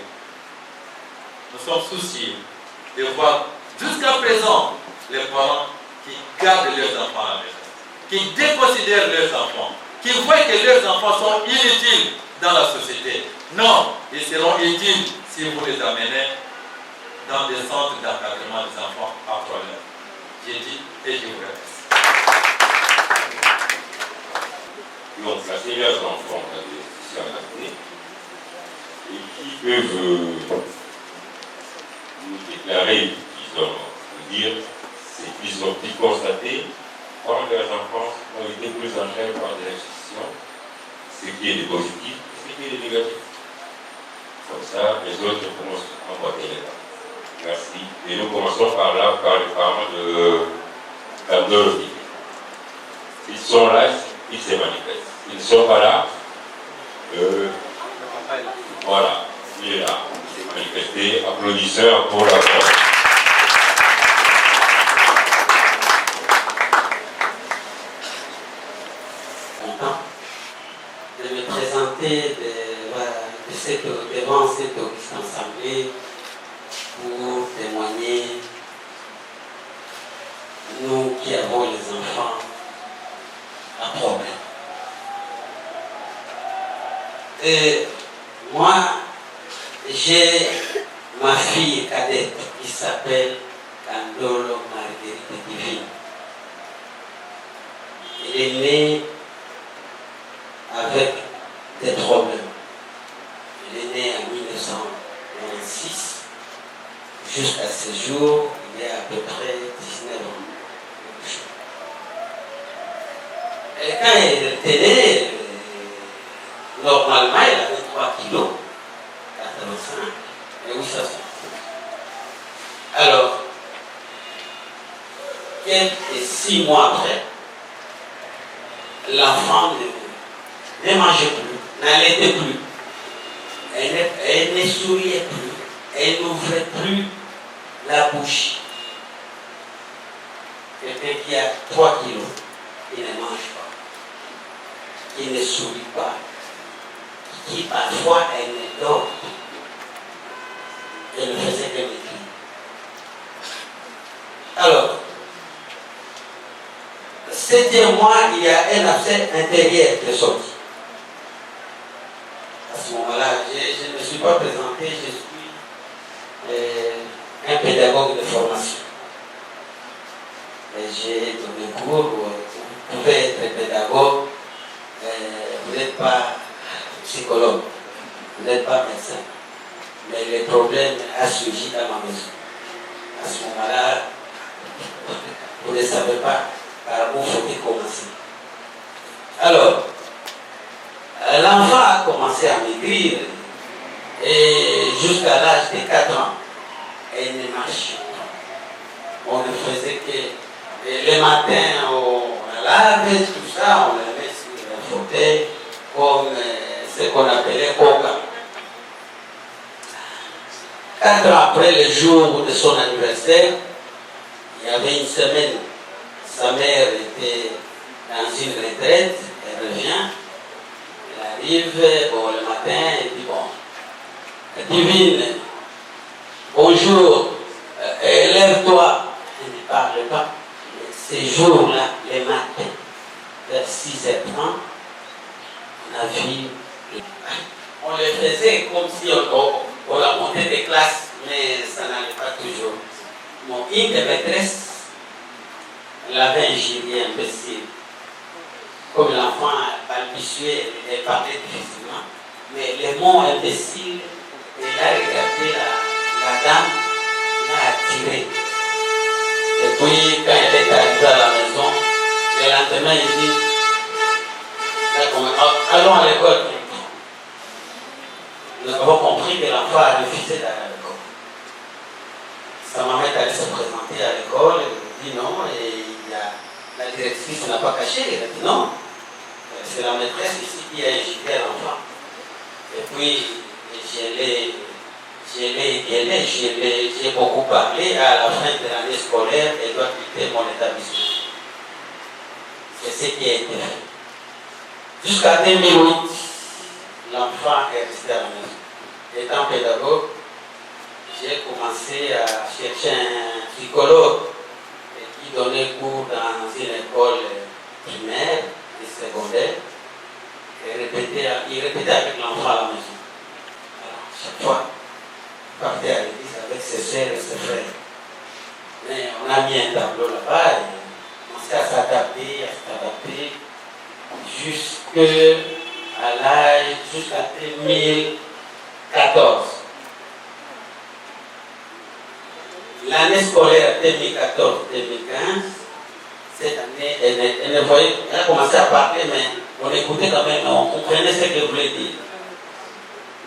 nous sommes souciés de voir jusqu'à présent les parents qui gardent leurs enfants à la maison, qui déconsidèrent leurs enfants, qui voient que leurs enfants sont inutiles dans la société. Non, ils seront utiles si vous les amenez dans des centres d'encadrement des enfants à problème. J'ai dit et je vous remercie. Donc, placer leurs enfants dans des institutions peuvent nous déclarer, disons, nous dire, c'est qu'ils ont pu constater quand leurs enfants ont été pris en charge par des institutions, ce qui est de positif, ce qui est de négatif. Comme ça, les autres commencent à emboîter les pas. Merci. Et nous commençons par là, par les parents de Kandoro. Ils sont là, ils se manifestent. Ils ne sont pas là. Voilà, il est là. Il s'est manifesté. Applaudisseurs pour la parole. De me présenter devant cette auguste assemblée pour témoigner, nous qui avons les enfants à problème. Et moi, j'ai ma fille cadette qui s'appelle Kandolo Marguerite Divine. Elle est née avec des problèmes. Elle est née en 1996. Jusqu'à ce jour, il y a à peu près 19 ans. Et quand elle était née, normalement, elle avait 3 kilos, 85, et oui, ça se. Alors, quelques 6 mois après, l'enfant ne mangeait plus, n'allaitait plus, elle ne souriait plus, elle n'ouvrait plus la bouche. Quelqu'un qui a 3 kilos, il ne mange pas, il ne sourit pas, qui parfois elle ne dort. Elle ne faisait que m'écrire. Alors, 7e mois, il y a un abcès intérieur qui est sorti. À ce moment-là, je ne suis pas présenté, je suis un pédagogue de formation. Et j'ai donné cours, vous pouvez être pédagogue, vous n'êtes pas psychologue, vous n'êtes pas médecin. Mais les problèmes ont surgi dans ma maison. À ce moment-là, vous ne savez pas par où faut-il commencer. Alors, l'enfant a commencé à maigrir et jusqu'à l'âge de 4 ans, elle ne marchait pas. On ne faisait que le matin, on la lave, tout ça, on la met sur le fauteuil comme ce qu'on appelait coca. 4 ans après le jour de son anniversaire, il y avait une semaine, sa mère était dans une retraite, elle revient, elle arrive, bon, le matin, elle dit, bon, Divine, bonjour, lève-toi. Elle ne parle pas. Ces jours-là, les matins, vers 6h30, on a vu, on le faisait comme si on la montait des classes, mais ça n'allait pas toujours. Bon, une des maîtresses, elle avait un génie imbécile. Comme l'enfant balbutiait, elle parlait difficilement, mais les mots imbéciles, elle a regardé la dame, l'a attirée. Et puis, quand elle est arrivée à la maison, le lendemain, il dit, allons à l'école. Nous avons compris que l'enfant a refusé d'aller à l'école. Sa maman est allée se présenter à l'école, elle dit non, et la directrice n'a pas caché, elle a dit non. C'est la maîtresse ici qui a injecté l'enfant. Et puis, j'ai beaucoup parlé. À la fin de l'année scolaire, elle doit quitter mon établissement. C'est ce qui a été fait. Jusqu'à 2008, l'enfant est resté à la maison. Étant pédagogue, j'ai commencé à chercher un psychologue qui donnait cours dans une école primaire et secondaire. Il répétait avec l'enfant à la maison. Alors, chaque fois, il partait à l'église avec ses soeurs et ses frères. Mais on a mis un tableau là-bas et on s'est adapté, jusqu'à l'âge, jusqu'à 2014. l'année scolaire 2014-2015, cette année, elle a commencé à parler, mais on écoutait quand même, on comprenait ce qu'elle voulait dire.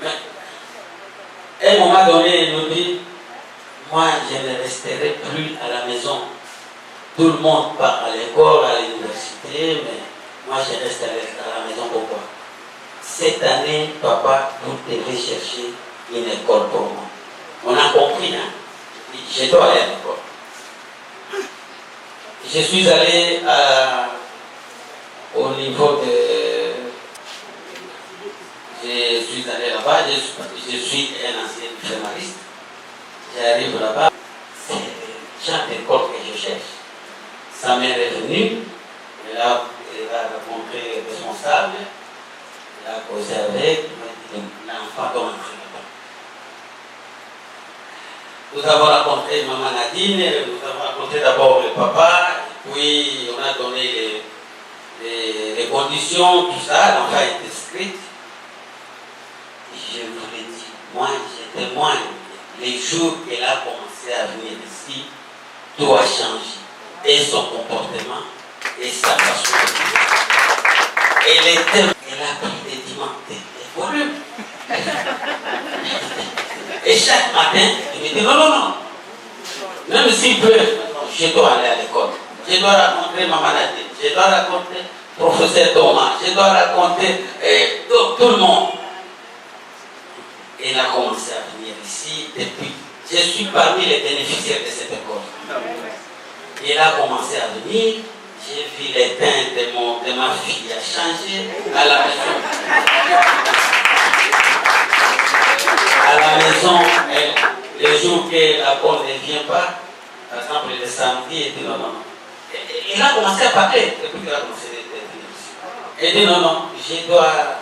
Mais à un moment donné, elle nous dit, moi, je ne resterai plus à la maison. Tout le monde part à l'école, à l'université, mais moi, je reste à la maison. Pourquoi? Cette année, papa, vous devez chercher une école pour moi. On a compris, hein? Je dois aller à l'école. Je suis allé au niveau de... Je suis allé là-bas, je suis un ancien journaliste. J'arrive là-bas, c'est le genre d'école que je cherche. Sa mère est venue, elle a rencontré le responsable, elle a causé avec, l'enfant doit entrer là-bas. Nous avons rencontré maman Nadine, nous avons rencontré d'abord le papa, puis on a donné les conditions, tout ça, l'enfant est inscrit. Je vous l'ai dit, moi je témoigne, les jours qu'elle a commencé à venir ici, tout a changé. Et son comportement, et sa façon de vivre. Elle a pris des dimensions, des volumes. Et chaque matin, il me dit non. Même s'il peut, je dois aller à l'école. Je dois rencontrer maman Nadine. Je dois rencontrer le professeur Thomas. Je dois rencontrer tout le monde. Elle a commencé à venir ici depuis. Je suis parmi les bénéficiaires de cette école. Elle a commencé à venir. J'ai vu les teintes de ma fille a changé à la maison. À la maison, les jours que la bonne ne vient pas, par exemple le samedi, elle dit non. Elle a commencé à parler depuis qu'elle a commencé à venir ici. Elle dit non, je dois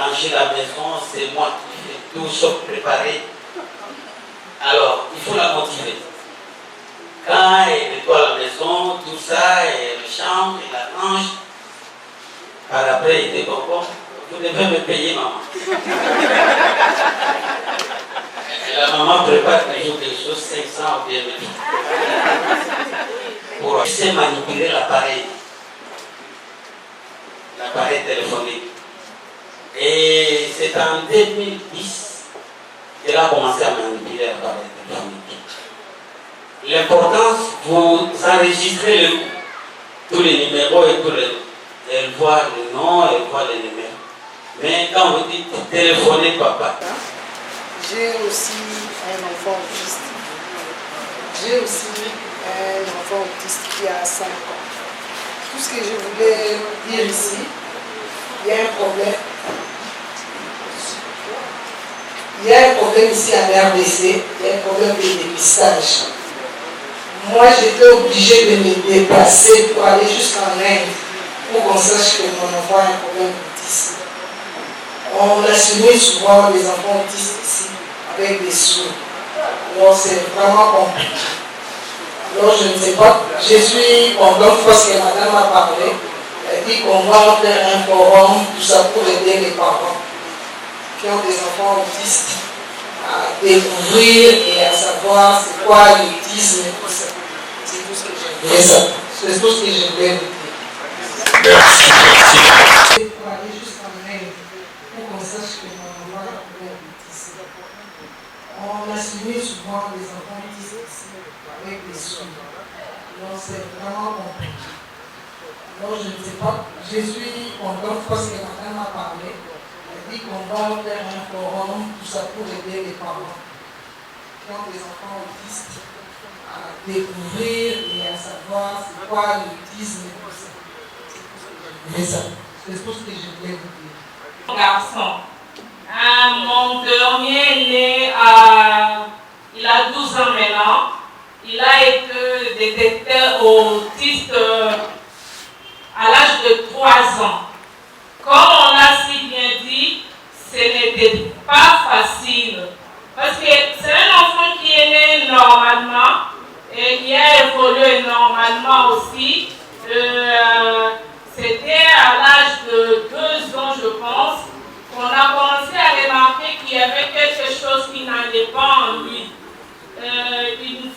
ranger la maison, c'est moi qui fais tout sauf préparer. Alors, il faut la motiver. Quand elle nettoie la maison, tout ça, elle chante, elle arrange. Par après, il dit bon, vous devez me payer, maman. Et la maman prépare toujours des choses 500 ou bien 1000. Pour essayer de manipuler l'appareil téléphonique. Et c'est en 2010 qu'elle a commencé à manipuler l'appareil téléphonique. L'importance, vous enregistrez tous les numéros et tous les... Elle voit le nom, elle voit les numéros. Mais quand vous dites téléphonez papa. J'ai aussi un enfant autiste. Qui a 5 ans. Tout ce que je voulais dire ici, il y a un problème. Il y a un problème ici à l'RDC, il y a un problème de dépistage. Moi, j'étais obligée de me déplacer pour aller jusqu'en Inde pour qu'on sache que mon enfant a un problème d'autisme. On assumait souvent les enfants autistes ici avec des sourds. Alors, c'est vraiment compliqué. Alors, je ne sais pas, je suis contente parce que madame a parlé. Elle dit qu'on va faire un forum, tout ça pour aider les parents qui ont des enfants autistes à découvrir et à savoir c'est quoi l'autisme et tout ça. C'est tout ce que je voulais savoir. C'est tout ce que je voulais vous dire. Merci. Pour aller jusqu'en Inde, pour qu'on sache que mon enfant a un problème d'autisme. On assumait souvent les enfants autistes ici avec des sourds. Donc c'est vraiment compliqué. Alors je ne sais pas, je suis contente parce que madame a parlé. Elle dit qu'on va faire un forum, tout ça pour aider les parents qui ont des enfants autistes à découvrir et à savoir c'est quoi l'autisme et tout ça. C'est tout ce que je voulais vous dire. Mon garçon, mon dernier né, il a 12 ans maintenant. Il a été détecté autiste à l'âge de 3 ans. Comme on a si bien dit, ce n'était pas facile. Parce que c'est un enfant qui est né normalement et qui a évolué normalement aussi. C'était à l'âge de 2 ans, je pense, qu'on a commencé à remarquer qu'il y avait quelque chose qui n'allait pas en lui. Une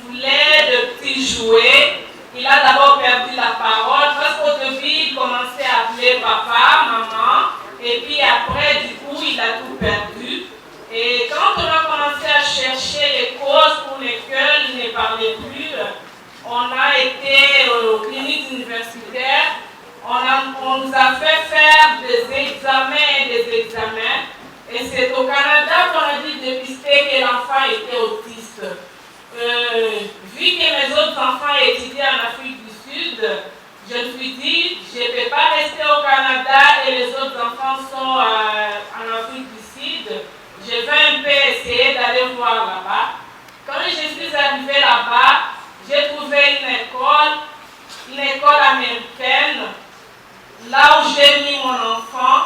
échoué. Il a d'abord perdu la parole parce qu'au début, il commençait à appeler papa, maman, et puis après, du coup, il a tout perdu. Et quand on a commencé à chercher les causes pour lesquelles il ne parlait plus, on a été aux cliniques universitaires, on nous a fait faire des examens, et c'est au Canada qu'on a dû dépister que l'enfant était autiste. Vu que mes autres enfants étudiaient en Afrique du Sud, je me suis dit, je ne peux pas rester au Canada et les autres enfants sont en Afrique du Sud. Je vais un peu essayer d'aller voir là-bas. Quand je suis arrivée là-bas, j'ai trouvé une école américaine, là où j'ai mis mon enfant.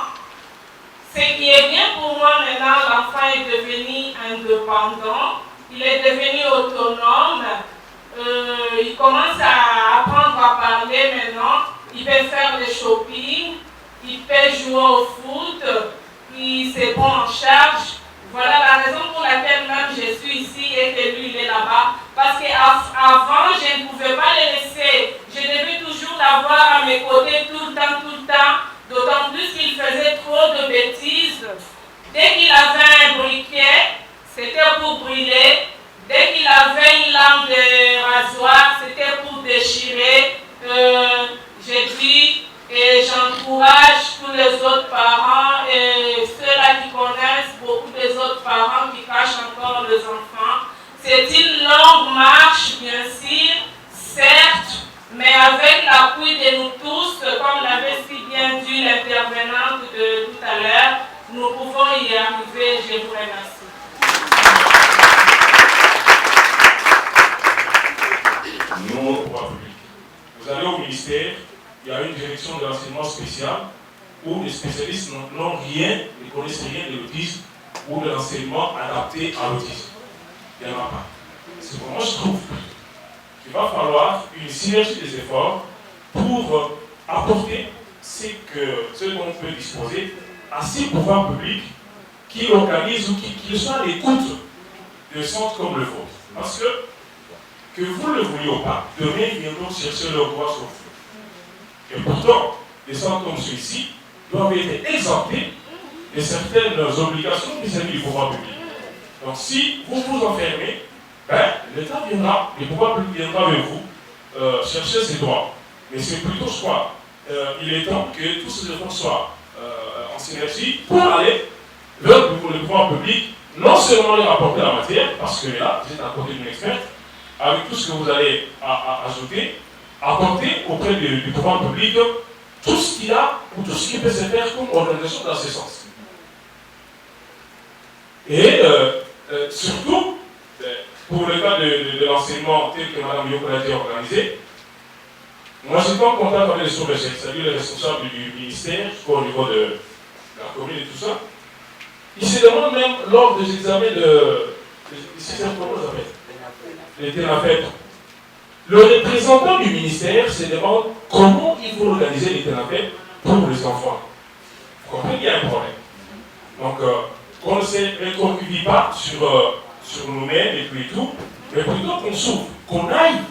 Ce qui est bien pour moi maintenant, l'enfant est devenu indépendant. Il est devenu autonome, il commence à apprendre à parler maintenant, il peut faire des shopping, il peut jouer au foot, il se prend en charge. Voilà la raison pour laquelle même je suis ici et que lui il est là-bas. Parce qu'avant, je ne pouvais pas le laisser. Je devais toujours l'avoir à mes côtés tout le temps. D'autant plus qu'il faisait trop de bêtises. Dès qu'il avait un briquet, c'était pour brûler. Dès qu'il avait une lame de rasoir, c'était pour déchirer. J'ai dit, et j'encourage tous les autres parents et ceux-là qui connaissent beaucoup des autres parents qui cachent encore les enfants. C'est une longue marche, bien sûr, certes, mais avec l'appui de nous tous, comme l'avait si bien dit l'intervenante de tout à l'heure, nous pouvons y arriver. Je vous remercie. Nous, au pouvoir public. Vous allez au ministère, il y a une direction de l'enseignement spécial où les spécialistes n'ont rien, ne connaissent rien de l'autisme ou de l'enseignement adapté à l'autisme. Il n'y en a pas. C'est pour moi, je trouve qu'il va falloir une synergie des efforts pour apporter ce dont on peut disposer à ces pouvoirs publics qui organisent ou qui sont à l'écoute de centres comme le vôtre. Parce que vous le vouliez ou pas, demain ils viendront chercher leur droit sur vous. Et pourtant, des centres comme celui-ci doivent être exemptés de certaines obligations vis-à-vis du pouvoir public. Donc si vous vous enfermez, l'État viendra, le pouvoir public viendra vers vous chercher ses droits. Mais c'est plutôt, je crois, il est temps que tous ces efforts soient en synergie pour aller vers le pouvoir public, non seulement les rapporter la matière, parce que là, vous êtes à côté d'une experte, avec tout ce que vous allez ajouter, apporter auprès du pouvoir public tout ce qu'il a ou tout ce qui peut se faire comme organisation dans ce sens. Et surtout, pour le cas de l'enseignement tel que Mme Yoko l'a organisé, moi j'étais en contact avec les sous-chefs, c'est-à-dire les responsables du ministère, je crois au niveau de la commune et tout ça. Ils se demandent même lors des examens les TENAFEP. Le représentant du ministère se demande comment il faut organiser les TENAFEP pour les enfants. Vous comprenez qu'il y a un problème. Donc, qu'on ne se réconcilie pas sur nous-mêmes et puis tout, mais plutôt qu'on s'ouvre, qu'on aille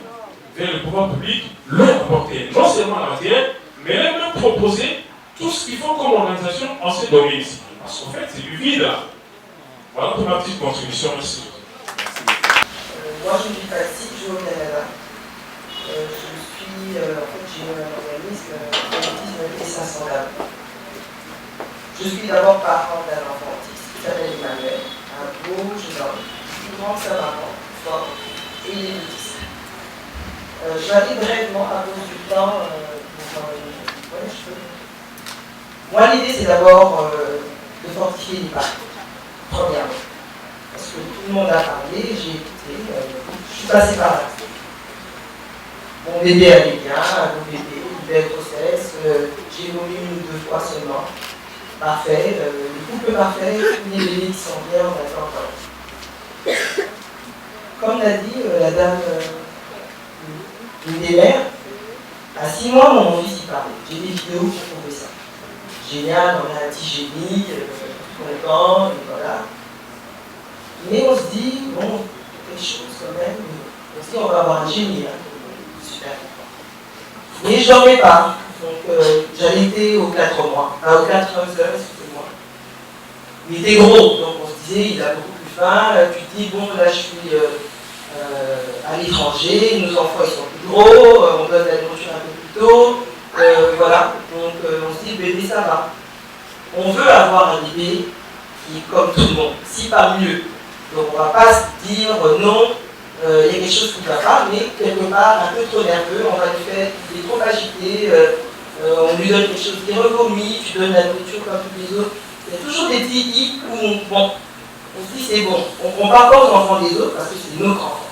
vers le pouvoir public, leur apporter non seulement la matière, mais même proposer tout ce qu'il faut comme organisation en ce domaine-ci. Parce qu'en fait, c'est du vide là. Voilà pour ma petite contribution. Merci. Moi, je vis pas ici, je vis au Canada. J'ai un organisme autisme et 500 dames. Je suis d'abord parent d'un enfant autiste qui s'appelle Emmanuel, un beau jeune homme, qui manque sa maman, fort, et il est autiste. J'arrive brièvement à cause du temps pour les cheveux. Moi, l'idée, c'est d'abord de fortifier l'IPAC, premièrement. Parce que tout le monde a parlé, j'ai écouté, je suis passée par là. Mon bébé allait bien, un beau bébé, une belle grossesse, j'ai nourri 1 ou 2 fois seulement. Parfait, le couple parfait, tous les bébés qui sont bien, on attend encore. Comme l'a dit la dame, une des mères, à 6 mois, mon fils y parlait. J'ai des vidéos qui prouvent ça. Génial, on a un petit génie, content, et voilà. Mais on se dit, bon, quelque chose quand même, on se dit on va avoir un génie là. Mais je dormais pas. Donc j'allaitais aux 4 mois, aux 4 heures, excusez-moi. Il était gros, donc on se disait, il a beaucoup plus faim. Tu te dis, bon, là je suis à l'étranger, nos enfants ils sont plus gros, on donne la nourriture un peu plus tôt. Voilà, donc on se dit, bébé ça va. On veut avoir un bébé qui est comme tout le monde, si pas mieux. Donc on ne va pas se dire non, il y a quelque chose qui ne va pas, mais quelque part un peu trop nerveux, on va lui faire, il est trop agité, on lui donne quelque chose qui revomit, tu donnes la nourriture comme tous les autres. Il y a toujours des petits hic où on se dit c'est bon, on ne compare pas aux enfants des autres parce que c'est notre enfant.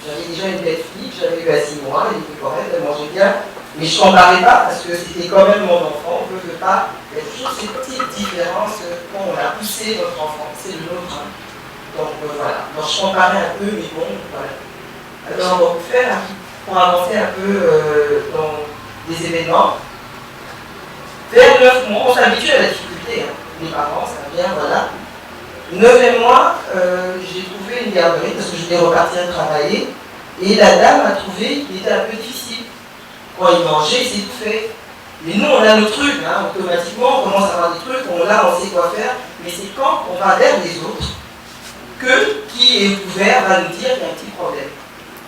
J'avais déjà une belle fille, j'avais eu à 6 mois, elle était correcte, elle mangeait bien, mais je ne comparais pas parce que c'était quand même mon enfant, on ne veut pas. Il y a toujours ces petites différences quand on a poussé notre enfant, c'est le nôtre. Hein. Donc voilà, alors je comparais un peu, mais bon, voilà. Alors pour avancer un peu dans des événements, vers 9 mois, on s'habitue à la difficulté, hein. Les parents, ça vient, voilà. 9e mois, j'ai trouvé une garderie parce que je voulais repartir travailler, et la dame a trouvé qu'il était un peu difficile. Quand il mangeait, il s'étouffait. Mais nous, on a nos trucs, hein, automatiquement, on commence à avoir des trucs, on sait quoi faire, mais c'est quand on va vers les autres que qui est ouvert va nous dire qu'il y a un petit problème.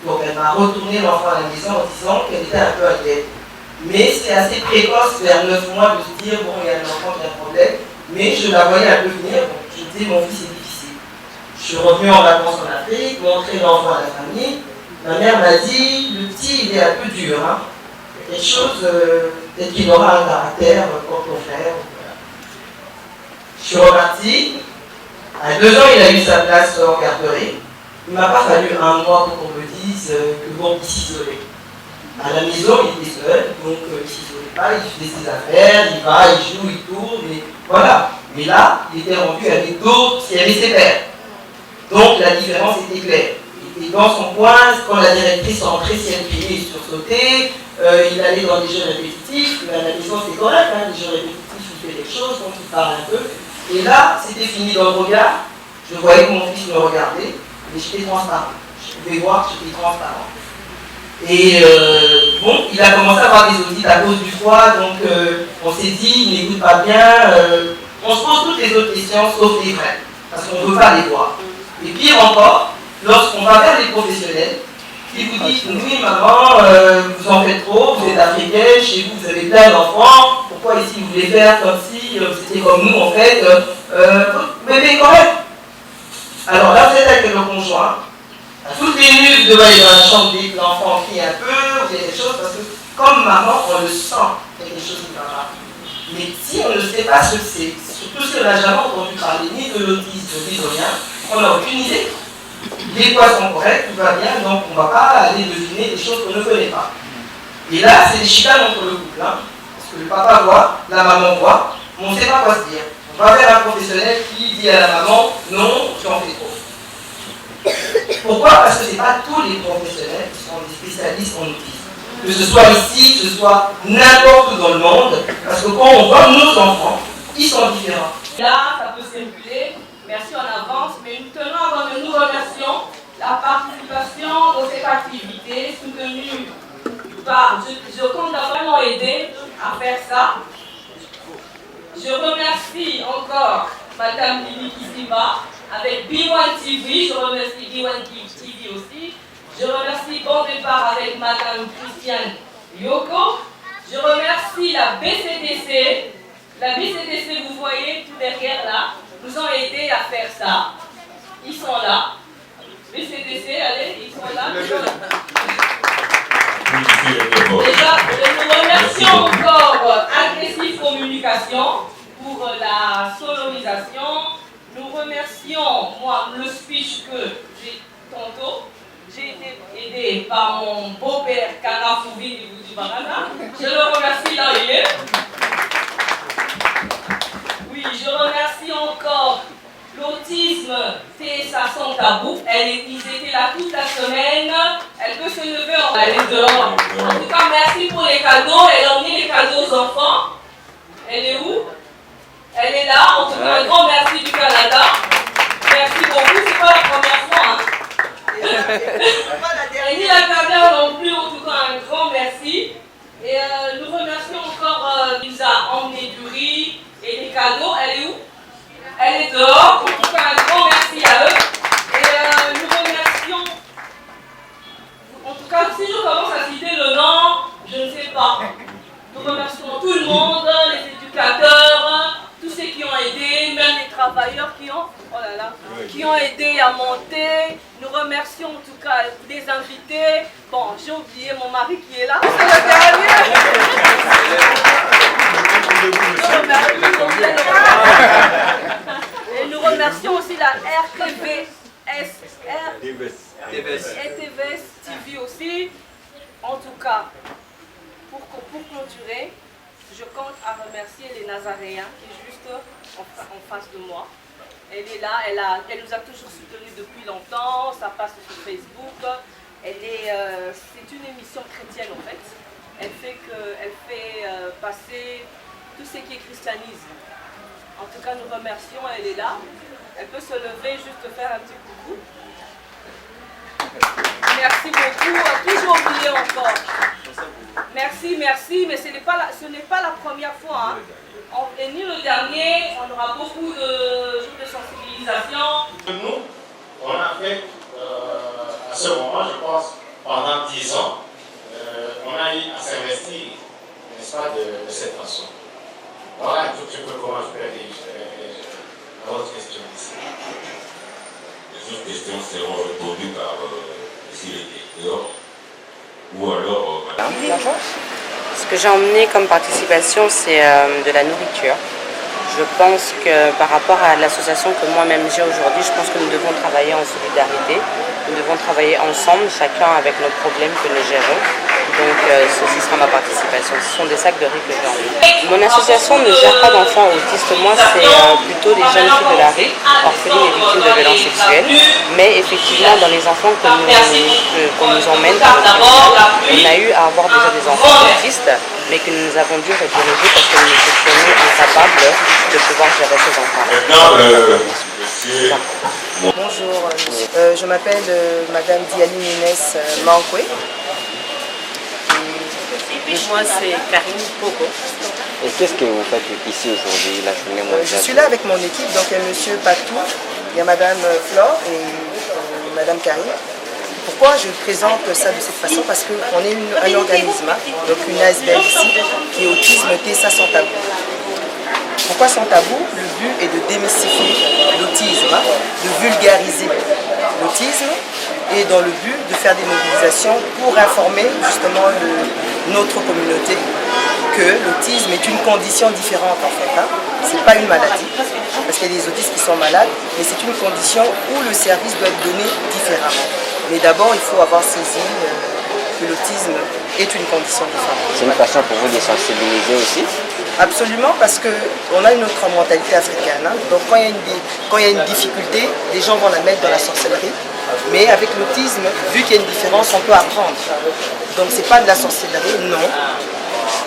Donc elle m'a retourné l'enfant à la maison en disant qu'elle était un peu inquiète. Mais c'est assez précoce, vers 9 mois, de se dire, bon, il y a un enfant qui a un problème, mais je la voyais un peu venir, donc je disais, mon fils est difficile. Je suis revenu en vacances en Afrique, montrer l'enfant à la famille. Ma mère m'a dit, le petit, il est un peu dur, hein. Quelque chose, peut-être qu'il aura un caractère pour ton frère. Voilà. Je suis reparti. À 2 ans, il a eu sa place en garderie. Il ne m'a pas fallu 1 mois pour qu'on me dise que bon, il s'isolait. À la maison, il était seul, donc il ne s'isolait pas, il faisait ses affaires, il va, il joue, il tourne, et voilà. Mais là, il était rendu avec d'autres, il y avait ses pères. Donc la différence était claire. Il était dans son coin, quand la directrice entrait, si elle criait, il sursautait. Il allait dans des jeux répétitifs, mais à la maison c'est correct, hein, les jeux répétitifs, il fait des choses, donc il parle un peu. Et là, c'était fini dans le regard, je voyais que mon fils me regardait, mais j'étais transparent. Je pouvais voir que j'étais transparent. Et bon, il a commencé à avoir des otites à cause du froid, donc on s'est dit, il n'écoute pas bien, on se pose toutes les autres questions sauf les vraies, parce qu'on ne veut pas les voir. Et pire encore, lorsqu'on va vers les professionnels, ils vous disent, oui maman, vous en faites trop, vous êtes africaine, chez vous vous avez plein d'enfants, pourquoi ici vous voulez faire comme si c'était comme nous en fait, votre bébé est correct. Alors là vous êtes avec le conjoint, à toutes les minutes vous devez aller dans la chambre dès que l'enfant crie un peu, vous avez des choses, parce que comme maman on le sent, il y a quelque chose qui va pas. Mais si on ne sait pas ce que c'est, surtout si on n'a jamais entendu parler ni de l'autisme ni de rien, on n'a aucune idée. Les poids sont corrects, tout va bien, donc on ne va pas aller deviner des choses qu'on ne connaît pas. Et là, c'est des chicanes entre le couple, hein, parce que le papa voit, la maman voit, mais on ne sait pas quoi se dire. On va vers un professionnel qui dit à la maman, non, tu en fais trop. Pourquoi? Parce que ce n'est pas tous les professionnels qui sont des spécialistes en autisme. Que ce soit ici, que ce soit n'importe où dans le monde, parce que quand on voit nos enfants, ils sont différents. Là, ça peut circuler. Merci en avance, mais nous tenons avant de nous remercions la participation dans cette activité soutenue par. Je compte vraiment aider à faire ça. Je remercie encore Madame Lili Kisiba avec B1 TV, je remercie B1 TV aussi. Je remercie Bon Départ avec Madame Christiane Yoko. Je remercie la BCDC. La BCDC, vous voyez tout derrière là, nous ont aidé à faire ça. Ils sont là. BCDC, allez, ils sont là. Déjà, nous remercions encore Agressive Communication pour la sonorisation. Nous remercions, moi, le speech que j'ai tantôt. J'ai été aidé par mon beau-père Kanafouvi du Barana. Je le remercie là, il est. Oui, je remercie encore l'autisme, TSA sans tabou. Ils étaient là toute la semaine. Elle peut se lever en aller dehors. En tout cas, merci pour les cadeaux. Elle a emmené les cadeaux aux enfants. Elle est où? Elle est là. En tout cas, un grand merci du Canada. Merci beaucoup. C'est pas la première fois. Hein. Et ni la dernière non plus. En tout cas, un grand merci. Et dehors. En tout cas, un grand merci à eux. Et nous remercions, en tout cas, si je commence à citer le nom, je ne sais pas. Nous remercions tout le monde, les éducateurs, tous ceux qui ont aidé, même les travailleurs qui ont, oh là là, qui ont aidé à monter. Nous remercions en tout cas les invités. Bon, j'ai oublié mon mari qui est là, c'est le dernier. Et nous remercions aussi la RTVS et TVS TV aussi. En tout cas, pour clôturer, je compte à remercier les Nazaréens qui est juste en face de moi. Elle est là, elle nous a toujours soutenus depuis longtemps, ça passe sur Facebook. C'est une émission chrétienne en fait. Elle fait passer tout ce qui est christianisme. En tout cas, nous remercions, elle est là. Elle peut se lever, juste faire un petit coucou. Merci beaucoup, toujours oublié encore. Merci, mais ce n'est pas la première fois. Hein. Et ni le dernier, on aura beaucoup de jours de sensibilisation. Nous, on a fait, à ce moment, je pense, pendant 10 ans, on a eu à s'investir, n'est-ce pas, de cette façon. Voilà un tout petit peu comment je peux réagir à votre question ici. Les autres questions seront répondues par ici les directeurs ou alors madame. Ce que j'ai emmené comme participation, c'est de la nourriture. Je pense que par rapport à l'association que moi-même j'ai aujourd'hui, je pense que nous devons travailler en solidarité. Nous devons travailler ensemble, chacun avec nos problèmes que nous gérons. Donc ceci sera ma participation. Ce sont des sacs de riz que j'ai emmenés. Mon association ne gère pas d'enfants autistes. Moi, c'est plutôt des jeunes filles de la rue, orphelines et victimes de violences sexuelles. Mais effectivement, dans les enfants qu'on nous emmène, on a eu à avoir déjà des enfants autistes, mais que nous avons dû rediriger parce que nous étions incapables de pouvoir gérer ces enfants. Bonjour, je m'appelle Madame Diali Nunes Mankwe. Et moi, c'est Karine Poco. Et qu'est-ce que vous faites ici aujourd'hui, la journée mondiale? Je suis là avec mon équipe, donc il y a M. Patou, il y a Madame Flore et Madame Karine. Pourquoi je présente ça de cette façon? Parce qu'on est un organisme, donc une ASBL ici, qui est Autisme TSA sans tabou. Pourquoi sans tabou? Le but est de démystifier l'autisme, de vulgariser l'autisme et dans le but de faire des mobilisations pour informer justement notre communauté que l'autisme est une condition différente en fait. Hein. Ce n'est pas une maladie, parce qu'il y a des autistes qui sont malades, mais c'est une condition où le service doit être donné différemment. Mais d'abord, il faut avoir saisi que l'autisme est une condition différente. C'est une façon pour vous de sensibiliser aussi? Absolument, parce qu'on a une autre mentalité africaine. Hein. Donc quand il y a une difficulté, les gens vont la mettre dans la sorcellerie. Mais avec l'autisme, vu qu'il y a une différence, on peut apprendre. Donc c'est pas de la sorcellerie, non.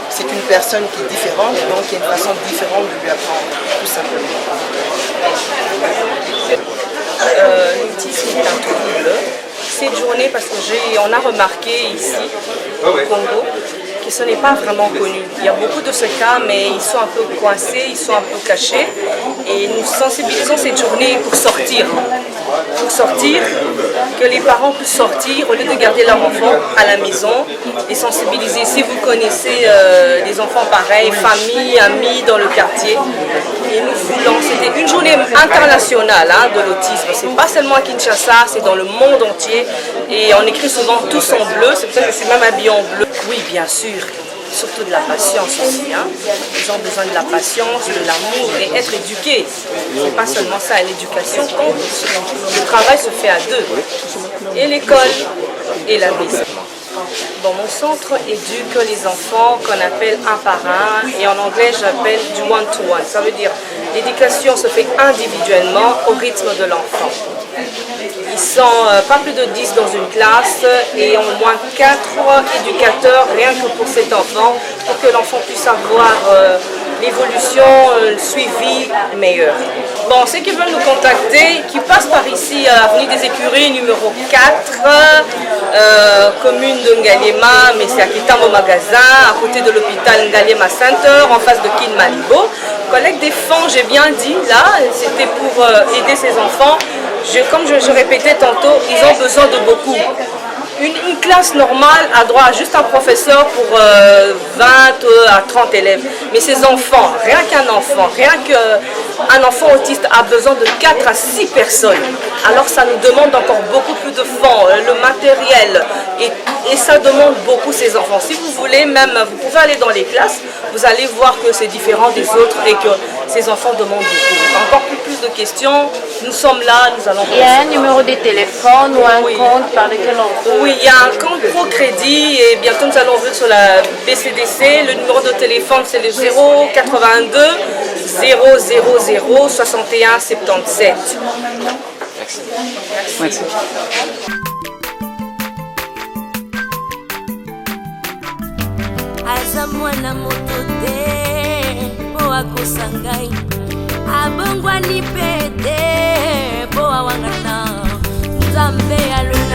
C'est une personne qui est différente, donc il y a une façon différente de lui apprendre, tout simplement. L'autisme est un trouble. Cette journée, parce qu'on a remarqué ici, au Congo, que ce n'est pas vraiment connu. Il y a beaucoup de ce cas, mais ils sont un peu coincés, ils sont un peu cachés. Et nous sensibilisons cette journée pour sortir. Pour sortir, que les parents puissent sortir au lieu de garder leur enfant à la maison et sensibiliser. Si vous connaissez des enfants pareils, familles, amis dans le quartier, et nous voulons, c'était une journée internationale hein, de l'autisme. C'est pas seulement à Kinshasa, c'est dans le monde entier. Et on écrit souvent tous en bleu, c'est pour ça que je suis même habillée en bleu. Oui, bien sûr. Surtout de la patience aussi. Hein. Ils ont besoin de la patience, de l'amour et être éduqués. C'est pas seulement ça, l'éducation compte. Le travail se fait à deux. Et l'école et la maison. Bon, mon centre éduque les enfants qu'on appelle un par un et en anglais j'appelle du one-to-one. Ça veut dire l'éducation se fait individuellement au rythme de l'enfant. Ils sont pas plus de 10 dans une classe et au moins 4 éducateurs rien que pour cet enfant pour que l'enfant puisse avoir l'évolution, le suivi meilleur. Bon, ceux qui veulent nous contacter, qui passent par ici, avenue des Écuries, numéro 4, commune de Ngaliema, mais c'est à Kitambo Magasin, à côté de l'hôpital Ngaliema Center, en face de Kin Malibo. Collecte des fonds, j'ai bien dit, là, c'était pour aider ces enfants. Comme je répétais tantôt, ils ont besoin de beaucoup. Une classe normale a droit à juste un professeur pour 20 à 30 élèves. Mais ces enfants, rien qu'un enfant autiste a besoin de 4 à 6 personnes. Alors ça nous demande encore beaucoup plus de fonds, le matériel. Et ça demande beaucoup ces enfants. Si vous voulez, même vous pouvez aller dans les classes, vous allez voir que c'est différent des autres et que ces enfants demandent beaucoup. Encore plus de questions, nous sommes là, nous allons... Il y a un numéro de téléphone ou un compte par lequel on peut... Oui, il y a un compte Procrédit et bientôt nous allons ouvrir sur la BCDC. Le numéro de téléphone c'est le 082 000 61 77. Merci. Aza mwana moto te po akosa ngai abongwani pe te po awangana Nzambe alona